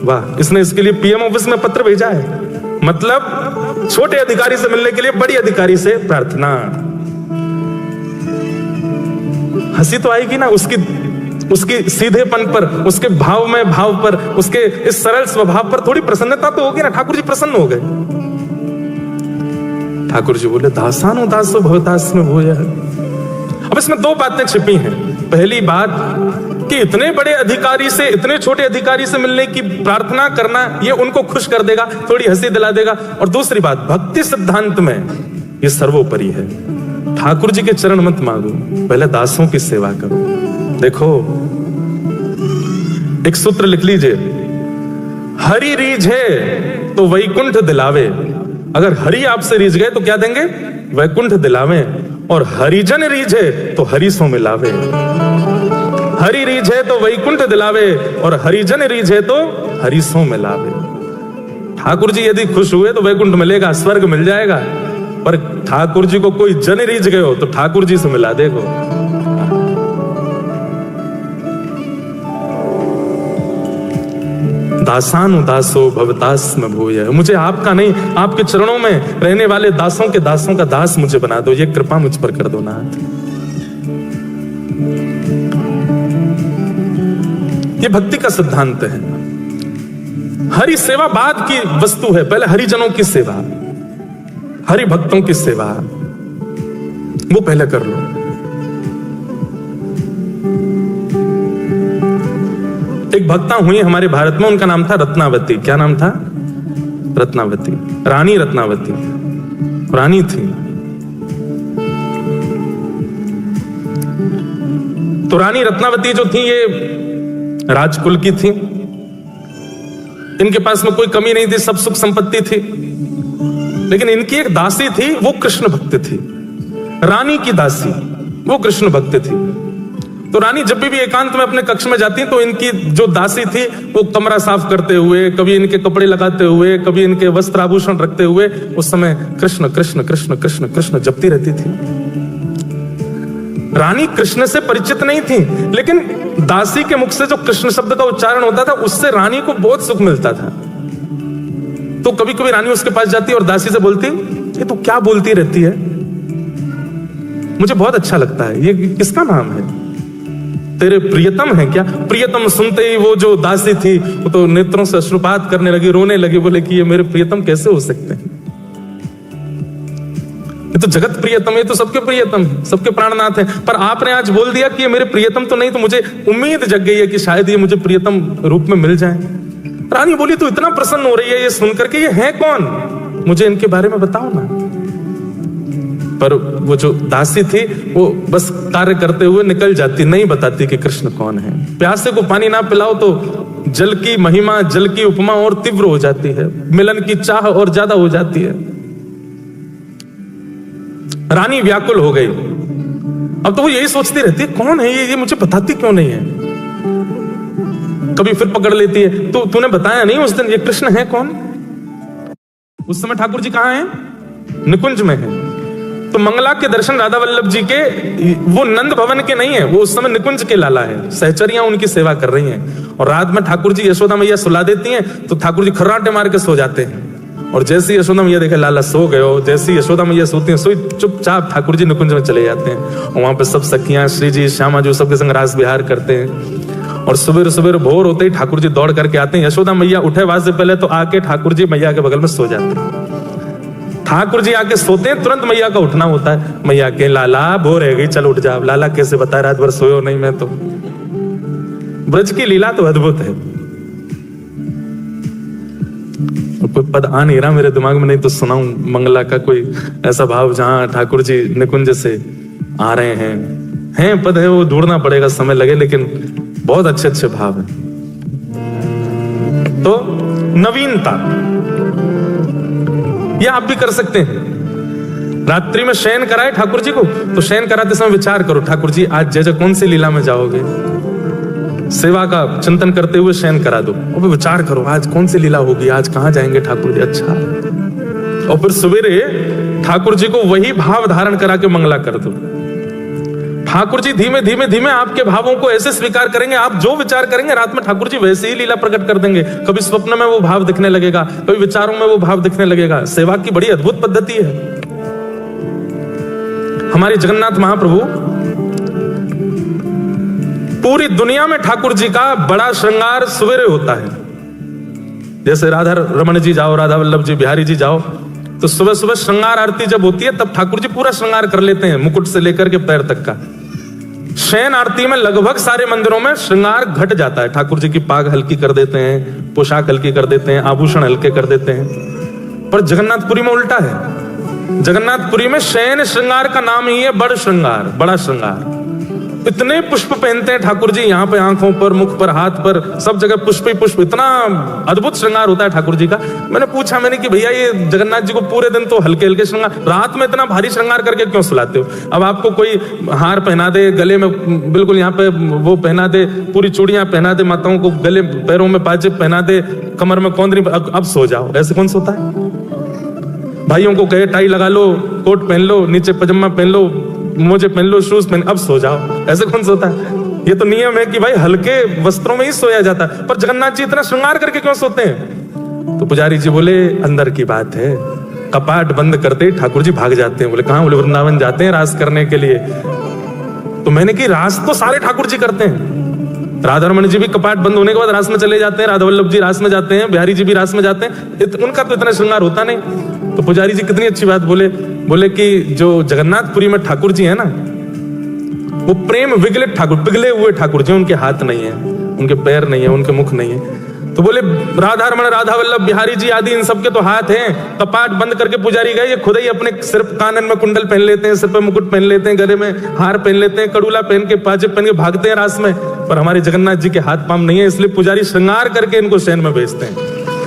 वाह, इसने इसके लिए पीएम ऑफिस में पत्र भेजा है। मतलब छोटे अधिकारी से मिलने के लिए बड़ी अधिकारी से प्रार्थना। हंसी तो आएगी ना उसकी सीधेपन पर, उसके भाव में भाव पर, उसके इस सरल स्वभाव पर थोड़ी प्रसन्नता तो होगी ना। ठाकुर जी प्रसन्न हो गए। ठाकुर जी बोले दासानुदासो भवतास्मि भूय। अब इसमें 2 बातें छिपी हैं। पहली बात कि इतने बड़े अधिकारी से इतने छोटे अधिकारी से मिलने की प्रार्थना करना, ये उनको खुश कर देगा, थोड़ी हंसी दिला देगा। और दूसरी बात, भक्ति सिद्धांत में ये सर्वोपरि है। ठाकुर जी के चरण मत मांगो, पहले दासों की सेवा करो। देखो, एक सूत्र लिख लीजिए, हरि रीझे तो वैकुंठ दिलावे। अगर हरि आपसे रीझ गए तो क्या देंगे? वैकुंठ दिलावे। और हरिजन रीझे तो हरिसों मिलावे। हरि रीझे तो वैकुंठ दिलावे और हरिजन रीझे तो हरिसों मिलावे। ठाकुर जी यदि खुश हुए तो वैकुंठ मिलेगा, स्वर्ग मिल जाएगा। पर ठाकुर जी को कोई जन रीझ गए हो तो ठाकुर जी से मिला देगो। दासानुदासो भवतास्म भूय। मुझे आपका नहीं, आपके चरणों में रहने वाले दासों के दासों का दास मुझे बना दो, ये कृपा मुझ पर कर दो नाथ। ये भक्ति का सिद्धांत है। हरि सेवा बाद की वस्तु है, पहले हरिजनों की सेवा, हरि भक्तों की सेवा वो पहले कर लो। एक भक्ता हुई हमारे भारत में, उनका नाम था रत्नावती। क्या नाम था? रत्नावती, रानी रत्नावती, रानी थी। तो रानी रत्नावती जो थी ये राजकुल की थी, इनके पास में कोई कमी नहीं थी, सब सुख संपत्ति थी। लेकिन इनकी एक दासी थी, वो कृष्ण भक्त थी। रानी की दासी वो कृष्ण भक्त थी। तो रानी जब भी एकांत में अपने कक्ष में जाती तो इनकी जो दासी थी वो कमरा साफ करते हुए, कभी इनके कपड़े लगाते हुए, कभी इनके वस्त्र आभूषण रखते हुए उस समय कृष्ण कृष्ण कृष्ण कृष्ण कृष्ण जपती रहती थी। रानी कृष्ण से परिचित नहीं थी, लेकिन दासी के मुख से जो कृष्ण शब्द का उच्चारण होता था उससे रानी को बहुत सुख मिलता था। तो कभी कभी रानी उसके पास जाती और दासी से बोलती, ये तो क्या बोलती रहती है, मुझे बहुत अच्छा लगता है, ये किसका नाम है, तेरे प्रियतम है क्या? प्रियतम सुनते ही वो जो दासी थी वो तो नेत्रों से अश्रुपात करने लगी, रोने लगी, बोले कि ये मेरे प्रियतम कैसे हो सकते हैं, ये तो जगत प्रियतम, ये तो सबके प्रियतम, सबके प्राणनाथ है, पर आपने आज बोल दिया कि ये मेरे प्रियतम तो नहीं, तो मुझे उम्मीद जग गई है कि शायद ये मुझे प्रियतम रूप में मिल जाए। रानी बोली, तू इतना प्रसन्न हो रही है ये सुनकर के, ये है कौन, मुझे इनके बारे में बताओ ना। पर वो जो दासी थी वो बस कार्य करते हुए निकल जाती, नहीं बताती कि कृष्ण कौन है। प्यासे को पानी ना पिलाओ तो जल की महिमा, जल की उपमा और तीव्र हो जाती है, मिलन की चाह और ज्यादा हो जाती है। रानी व्याकुल हो गई। अब तो वो यही सोचती रहती है, कौन है ये मुझे बताती क्यों नहीं है। कभी फिर पकड़ लेती है, तो तूने बताया नहीं उस दिन ये कृष्ण है कौन। उस समय ठाकुर जी कहां हैं? निकुंज में है। तो मंगला के दर्शन राधा वल्लभ जी के, वो नंद भवन के नहीं है, वो उस समय निकुंज के लाला है। सहचरियां उनकी सेवा कर रही हैं और रात में ठाकुर जी यशोदा मैया सुला देती हैं तो ठाकुर जी खर्राटे मार के सो जाते हैं। और जैसे यशोदा मैया देखे लाला सो गए हो, जैसे यशोदा मैया सोती हैं, सोई चुपचाप ठाकुर जी निकुंज में चले जाते हैं और वहां पे सब सखियां, श्री जी, श्यामा जी सबके संग रास विहार करते हैं। और सुबह सुबह भोर होते ही ठाकुर जी दौड़ करके आते हैं। यशोदा मैया उठे वाज से पहले तो आके ठाकुर जी मैया के बगल में सो जाते हैं। ठाकुर जी आके सोते हैं, तुरंत मैया का उठना होता है। मैया के लाला भोर है गई, चल उठ जा। लाला कैसे बताए, रात भर सोयो नहीं मैं तो। ब्रज की लीला तो अद्भुत है। कोई पद आ नहीं रहा मेरे दिमाग में, नहीं तो सुनाऊं मंगला का कोई ऐसा भाव जहां ठाकुर जी निकुंज से आ रहे हैं पद है, वो ढूंढना पड़ेगा, समय लगे, लेकिन बहुत अच्छे अच्छे भाव है। तो नवीनता यह आप भी कर सकते हैं। रात्रि में शयन कराए ठाकुर जी को, तो शयन कराते समय विचार करो, ठाकुर जी आज जय जय कौन सी लीला में जाओगे, सेवा का चिंतन करते हुए शयन करा दो और विचार करो आज कौन सी लीला होगी, आज कहां जाएंगे ठाकुर जी। अच्छा, और फिर सवेरे ठाकुर जी को वही भाव धारण करा के मंगला कर दो। ठाकुर जी धीमे धीमे धीमे आपके भावों को ऐसे स्वीकार करेंगे, आप जो विचार करेंगे रात में ठाकुर जी वैसे ही लीला प्रकट कर देंगे। कभी स्वप्न में वो भाव दिखने लगेगा, कभी विचारों में वो भाव दिखने लगेगा। सेवा की बड़ी अद्भुत पद्धति है। हमारे जगन्नाथ महाप्रभु, पूरी दुनिया में ठाकुर जी का बड़ा श्रृंगार सवेरे होता है। जैसे राधा रमन जी जाओ, राधा वल्लभ जी, बिहारी जी जाओ, तो सुबह सुबह श्रृंगार आरती जब होती है तब ठाकुर जी पूरा श्रृंगार कर लेते हैं, मुकुट से लेकर के पैर तक का। शयन आरती में लगभग सारे मंदिरों में श्रृंगार घट जाता है। ठाकुर जी की पाग हल्की कर देते हैं, पोशाक हल्की कर देते हैं, आभूषण हल्के कर देते हैं। पर जगन्नाथपुरी में उल्टा है। जगन्नाथपुरी में शयन श्रृंगार का नाम ही है बड़ श्रृंगार, बड़ा श्रृंगार। इतने पुष्प पहनते हैं ठाकुर जी, यहाँ पे आंखों पर, मुख पर, हाथ पर, सब जगह पुष्प ही पुष्प। इतना अद्भुत श्रृंगार होता है ठाकुर जी का। मैंने पूछा कि भैया ये जगन्नाथ जी को पूरे दिन तो हल्के हल्के श्रृंगार, रात में इतना भारी श्रृंगार करके क्यों सुलाते हो? अब आपको कोई हार पहना दे, गले में बिल्कुल यहाँ पे वो पहना दे, पूरी चूड़ियां पहना दे, माताओं को गले पैरों में पाजेब पहना दे, कमर में कौंदरी, अब सो जाओ, ऐसे कौन सोता है? भाइयों को कहे टाई लगा लो, कोट पहन लो, नीचे पजामा पहन लो, मोजे पहन लो, शूज पहन, अब सो जाओ, ऐसे कौन सोता है? ये तो नियम है कि भाई हल्के वस्त्रों में ही सोया जाता है, पर जगन्नाथ जी इतना श्रृंगार करके क्यों सोते हैं? तो पुजारी जी बोले अंदर की बात है। कपाट बंद करते ठाकुर जी भाग जाते हैं। बोले कहां? बोले वृंदावन जाते हैं रास करने के लिए। तो मैंने कि रास तो सारे ठाकुर जी करते हैं। राधा रमन जी भी कपाट बंद होने के बाद रास में चले जाते हैं, राधा वल्लभ जी रास में जाते हैं, बिहारी जी भी रास में जाते हैं, उनका तो इतना श्रृंगार होता नहीं। तो पुजारी जी कितनी अच्छी बात बोले कि जो जगन्नाथपुरी में ठाकुर जी है ना, वो प्रेम विगलित ठाकुर, पिघले हुए ठाकुर जी, उनके हाथ नहीं है, उनके पैर नहीं है, उनके मुख नहीं है। तो बोले राधा रमन, राधा वल्लभ, बिहारी जी आदि इन सबके तो हाथ हैं। कपाट बंद करके पुजारी गए, ये खुद ही अपने सिर कानन में कुंडल पहन लेते हैं, सिर पे मुकुट पहन लेते हैं, गले में हार पहन लेते हैं, कड़ूला पहन के, पाजेब पहन के भागते हैं रास में। पर हमारे जगन्नाथ जी के हाथ पाम नहीं है, इसलिए पुजारी श्रृंगार करके इनको शयन में भेजते हैं।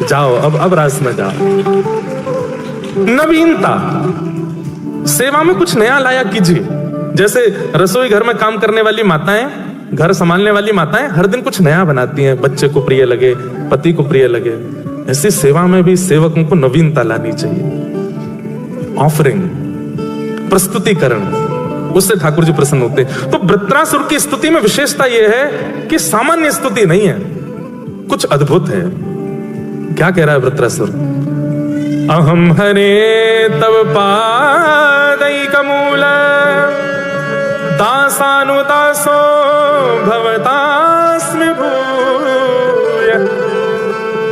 जाओ अब रास में जाओ। नवीनता, सेवा में कुछ नया लाया कीजिए। जैसे रसोई घर में काम करने वाली माताएं, घर संभालने वाली माताएं हर दिन कुछ नया बनाती हैं, बच्चे को प्रिय लगे, पति को प्रिय लगे। ऐसी सेवा में भी सेवकों को नवीनता लानी चाहिए। ऑफरिंग, प्रस्तुतिकरण, उससे ठाकुर जी प्रसन्न होते हैं। तो वृत्रासुर की स्तुति में विशेषता यह है कि सामान्य स्तुति नहीं है, कुछ अद्भुत है। क्या कह रहा है वृत्रासुर? अहम हरे तव पादैकमूल दासानुदासो भवतास्मि भूय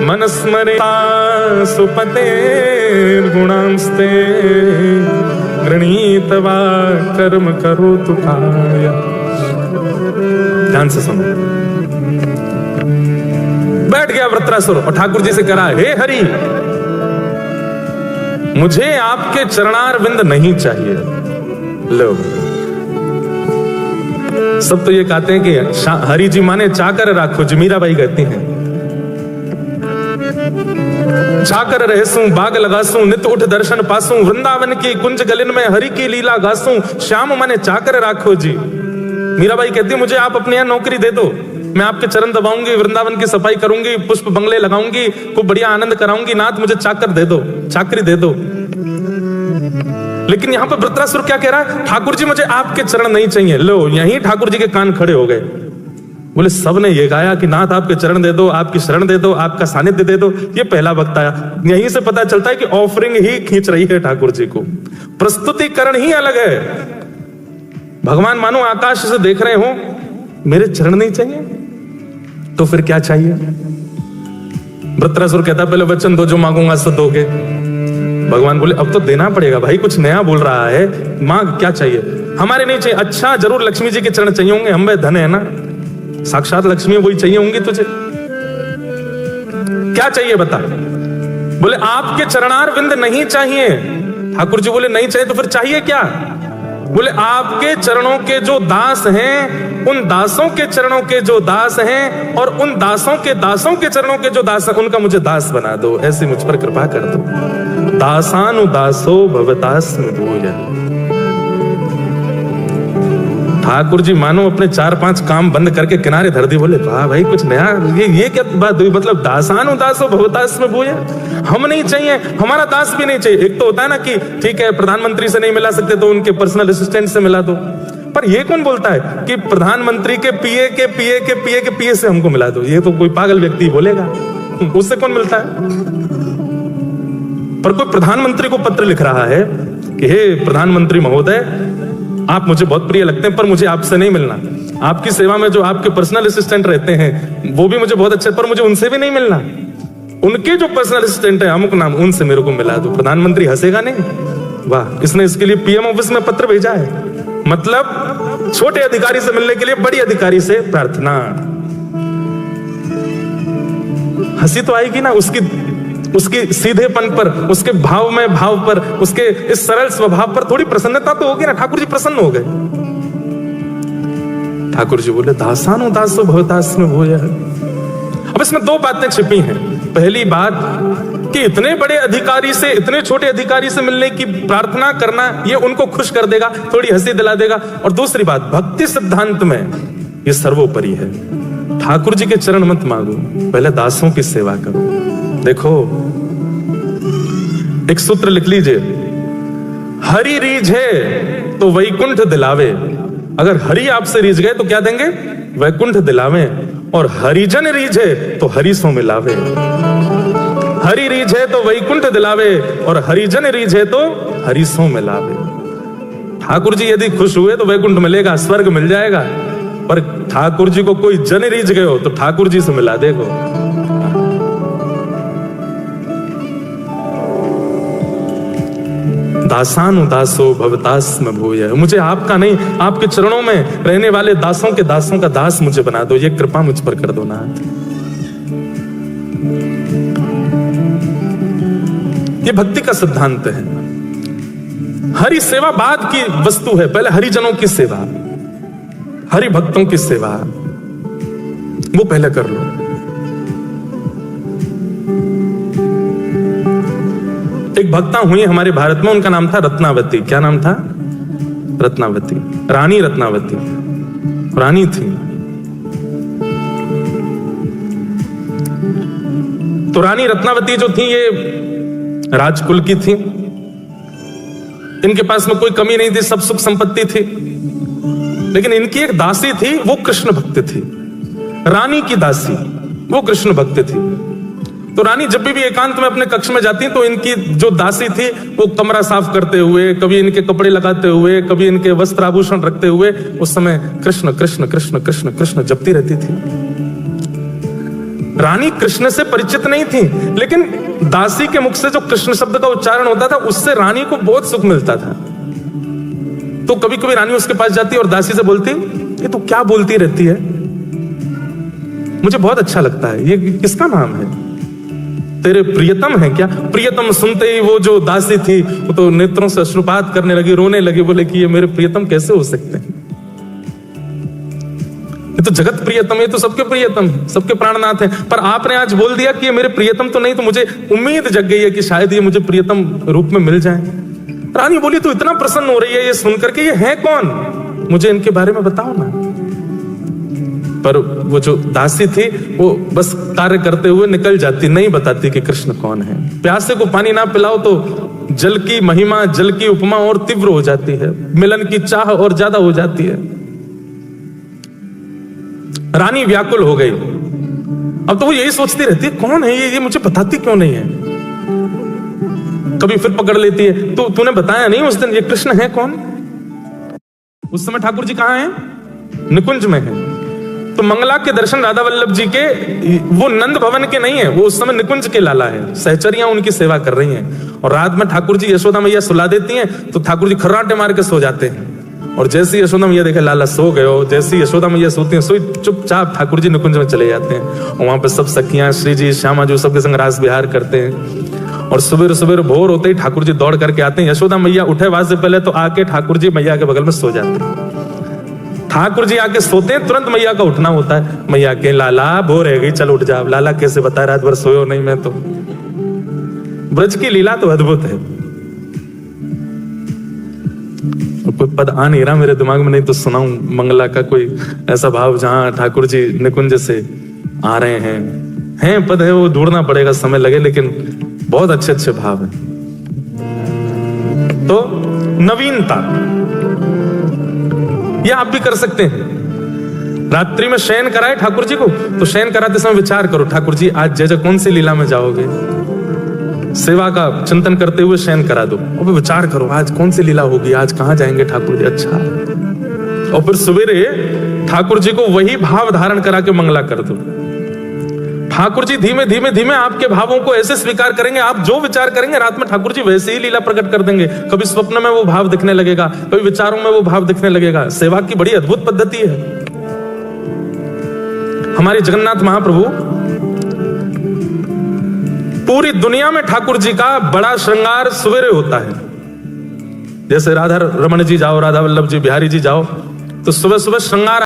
मनस्मरेता सुपते गुणांस्ते गृणीतवा कर्म करोतु काय। ध्यान से सुनो। बैठ गया वृत्रासुर और ठाकुर जी से करा, हे हरि, मुझे आपके चरणार विंद नहीं चाहिए। लो, सब तो ये कहते हैं कि हरि जी माने चाकर राखो जी, मीराबाई कहती हैं। चाकर रहसूं, बाग लगासूं, नित उठ दर्शन पासूं, वृंदावन की कुंज गलिन में हरि की लीला गासूं, श्याम माने चाकर राखो जी। मीराबाई कहती है मुझे आप अपने यहाँ नौकरी दे दो, मैं आपके चरण दबाऊंगी, वृंदावन की सफाई करूंगी, पुष्प बंगले लगाऊंगी, खूब बढ़िया आनंद कराऊंगी, नाथ मुझे चाकर दे दो, चाकरी दे दो। लेकिन यहां पर वृत्रासुर क्या कह रहा है? ठाकुर जी मुझे आपके चरण नहीं चाहिए। लो, यहीं ठाकुर जी के कान खड़े हो गए। बोले सबने ये गाया कि नाथ आपके चरण दे दो, आपकी शरण दे दो, आपका सानिध्य दे दो। ये पहला वक्त आया। यहीं से पता चलता है कि ऑफरिंग ही खींच रही है ठाकुर जी को, प्रस्तुतिकरण ही अलग है। भगवान मानो आकाश से देख रहे हो, मेरे चरण नहीं चाहिए तो फिर क्या चाहिए? वृत्रासुर कहता पहले वचन दो, जो मांगूंगा सो दोगे। भगवान बोले अब तो देना पड़ेगा भाई, कुछ नया बोल रहा है, मांग, क्या चाहिए? हमारे नहीं चाहिए। अच्छा, जरूर लक्ष्मी जी के चरण चाहिए होंगे, हम वे धन है ना, साक्षात लक्ष्मी वही चाहिए होंगी तुझे। क्या चाहिए बता? बोले आपके चरणार विंद नहीं चाहिए। ठाकुर जी बोले नहीं चाहिए तो फिर चाहिए क्या? बोले आपके चरणों के जो दास हैं, उन दासों के चरणों के जो दास हैं, और उन दासों के चरणों के जो दास हैं, उनका मुझे दास बना दो, ऐसी मुझ पर कृपा कर दो। दासानुदासो भवतास्मि भूय। ठाकुर जी मानो अपने 4-5 काम बंद करके किनारे धर दी। बोले वाह भाई, कुछ नया, ये क्या बात हुई? मतलब दासानुदासो भवतास्मि भूय, हम नहीं चाहिए, हमारा दास भी नहीं चाहिए। एक तो होता है ना कि ठीक है प्रधानमंत्री से नहीं मिला सकते तो उनके पर्सनल असिस्टेंट से मिला दो, पर ये कौन बोलता है कि प्रधानमंत्री के पीए से हमको मिला दो? ये तो कोई पागल व्यक्ति बोलेगा, उससे कौन मिलता है? पर कोई प्रधानमंत्री को पत्र लिख रहा है कि हे प्रधानमंत्री महोदय, आप मुझे बहुत प्रिय लगते हैं पर मुझे आपसे नहीं मिलना। आपकी सेवा में जो आपके पर्सनल असिस्टेंट रहते हैं वो भी मुझे बहुत अच्छे, पर मुझे उनसे भी नहीं मिलना। उनके जो पर्सनल असिस्टेंट है अमुक नाम, उनसे मेरे को मिला दो। प्रधानमंत्री हंसेगा नहीं? वाह, इसने इसके लिए पीएम ऑफिस में पत्र भेजा है। मतलब छोटे अधिकारी से मिलने के लिए बड़ी अधिकारी से प्रार्थना। हंसी तो आएगी ना उसकी सीधेपन पर, उसके भाव में भाव पर, उसके इस सरल स्वभाव पर थोड़ी प्रसन्नता तो होगी ना। ठाकुर जी प्रसन्न हो गए। ठाकुर जी बोले दासानुदासो भवतास्मि भूय। अब इसमें 2 बातें छिपी हैं। पहली बात कि इतने बड़े अधिकारी से, इतने छोटे अधिकारी से मिलने की प्रार्थना करना, ये उनको खुश कर देगा, थोड़ी हंसी दिला देगा। और दूसरी बात, भक्ति सिद्धांत में ये सर्वोपरि है। ठाकुर जी के चरण मत मांगो, पहले दासों की सेवा करो। देखो, एक सूत्र लिख लीजिए, हरि रीझे तो वैकुंठ दिलावे। अगर हरि आपसे रीझ गए तो क्या देंगे? वैकुंठ दिलावे, और हरिजन रीझे तो हरि सो मिलावे। हरि रीझे तो वैकुंठ दिलावे, और हरिजन रीझे तो हरि सो मिलावे। ठाकुर जी यदि खुश हुए तो वैकुंठ मिलेगा, स्वर्ग मिल जाएगा, पर ठाकुर जी को कोई जन रीझ गए हो तो ठाकुर जी से मिला देगो। दासानु दासो भवतास में भूय, मुझे आपका नहीं, आपके चरणों में रहने वाले दासों के दासों का दास मुझे बना दो, ये कृपा मुझ पर कर दो नाथ। ये भक्ति का सिद्धांत है। हरि सेवा बाद की वस्तु है, पहले हरिजनों की सेवा, हरि भक्तों की सेवा वो पहले कर लो। एक भक्ता हुई हमारे भारत में, उनका नाम था रत्नावती। क्या नाम था? रत्नावती, रानी रत्नावती, रानी थी। तो रानी रत्नावती जो थी ये राजकुल की थी, इनके पास में कोई कमी नहीं थी, सब सुख संपत्ति थी। लेकिन इनकी एक दासी थी, वो कृष्ण भक्त थी। रानी की दासी वो कृष्ण भक्त थी। तो रानी जब भी एकांत में अपने कक्ष में जाती तो इनकी जो दासी थी वो कमरा साफ करते हुए, कभी इनके कपड़े लगाते हुए, कभी इनके वस्त्र आभूषण रखते हुए उस समय कृष्ण कृष्ण कृष्ण कृष्ण कृष्ण जपती रहती थी। रानी कृष्ण से परिचित नहीं थी, लेकिन दासी के मुख से जो कृष्ण शब्द का उच्चारण होता था उससे रानी को बहुत सुख मिलता था। तो कभी कभी रानी उसके पास जाती और दासी से बोलती, ये तू क्या बोलती रहती है, मुझे बहुत अच्छा लगता है, ये किसका नाम है, तेरे प्रियतम है क्या? प्रियतम सुनते ही वो जो दासी थी वो तो नेत्रों से अश्रुपात करने लगी, रोने लगी, बोले कि ये मेरे प्रियतम कैसे हो सकते हैं, ये तो जगत प्रियतम, ये तो सबके प्रियतम, सबके प्राणनाथ है, पर आपने आज बोल दिया कि ये मेरे प्रियतम तो नहीं, तो मुझे उम्मीद जग गई है कि शायद ये मुझे प्रियतम रूप में मिल जाए। रानी बोली, तो इतना प्रसन्न हो रही है ये सुनकर के, ये है कौन, मुझे इनके बारे में बताओ ना। पर वो जो दासी थी वो बस कार्य करते हुए निकल जाती, नहीं बताती कि कृष्ण कौन है। प्यासे को पानी ना पिलाओ तो जल की महिमा, जल की उपमा और तीव्र हो जाती है, मिलन की चाह और ज्यादा हो जाती है। रानी व्याकुल हो गई। अब तो वो यही सोचती रहती है, कौन है ये मुझे बताती क्यों नहीं है। कभी फिर पकड़ लेती है, तो तूने बताया नहीं उस दिन ये कृष्ण है कौन। उस समय ठाकुर जी कहां हैं? निकुंज में है। तो मंगला के दर्शन राधा वल्लभ जी के, वो नंद भवन के नहीं है, वो उस समय निकुंज के लाला है। सहचरियां उनकी सेवा कर रही हैं और रात में ठाकुर जी यशोदा मैया सुला देती हैं तो ठाकुर जी खर्राटे मार के सो जाते हैं। और जैसी यशोदा मैया देखे लाला सो गए हो, जैसी यशोदा मैया सोती हैं, सोई चुपचाप ठाकुर जी निकुंज में चले जाते हैं और वहां पे सब सखियां, श्री जी, श्यामा जी सबके संग रास विहार करते हैं। और सुबह सुबह भोर होते ही ठाकुर जी दौड़ करके आते हैं। यशोदा मैया उठे बाद से पहले तो आके ठाकुर जी मैया के बगल में सो जाते हैं। ठाकुर जी आके सोते हैं, तुरंत मैया का उठना होता है। मैया के लाला भोर है गई, चल उठ जा। लाला कैसे बताए, रात भर सोयो नहीं मैं तो। ब्रज की लीला तो अद्भुत है। कोई पद आ नहीं रहा मेरे दिमाग में, नहीं तो सुनाऊं मंगला का कोई ऐसा भाव जहां ठाकुर जी निकुंज से आ रहे हैं पद है, वो ढूंढना पड़ेगा, समय लगे, लेकिन बहुत अच्छे अच्छे भाव है। तो नवीनता ये आप भी कर सकते हैं। रात्रि में शयन कराए ठाकुर जी को, तो शयन कराते समय विचार करो, ठाकुर जी आज जय जय कौन सी लीला में जाओगे, सेवा का चिंतन करते हुए शयन करा दो और विचार करो आज कौन सी लीला होगी, आज कहां जाएंगे ठाकुर जी। अच्छा, और फिर सवेरे ठाकुर जी को वही भाव धारण करा के मंगला कर दो। ठाकुर जी धीमे धीमे धीमे आपके भावों को ऐसे स्वीकार करेंगे, आप जो विचार करेंगे रात में ठाकुर जी वैसे ही लीला प्रकट कर देंगे। कभी स्वप्न में वो भाव दिखने लगेगा, कभी विचारों में वो भाव दिखने लगेगा। सेवा की बड़ी अद्भुत पद्धति है। हमारे जगन्नाथ महाप्रभु, पूरी दुनिया में ठाकुर जी का बड़ा श्रृंगार सवेरे होता है। जैसे राधा रमण जी जाओ, राधा वल्लभ जी, बिहारी जी जाओ, तो सुबह सुबह श्रृंगार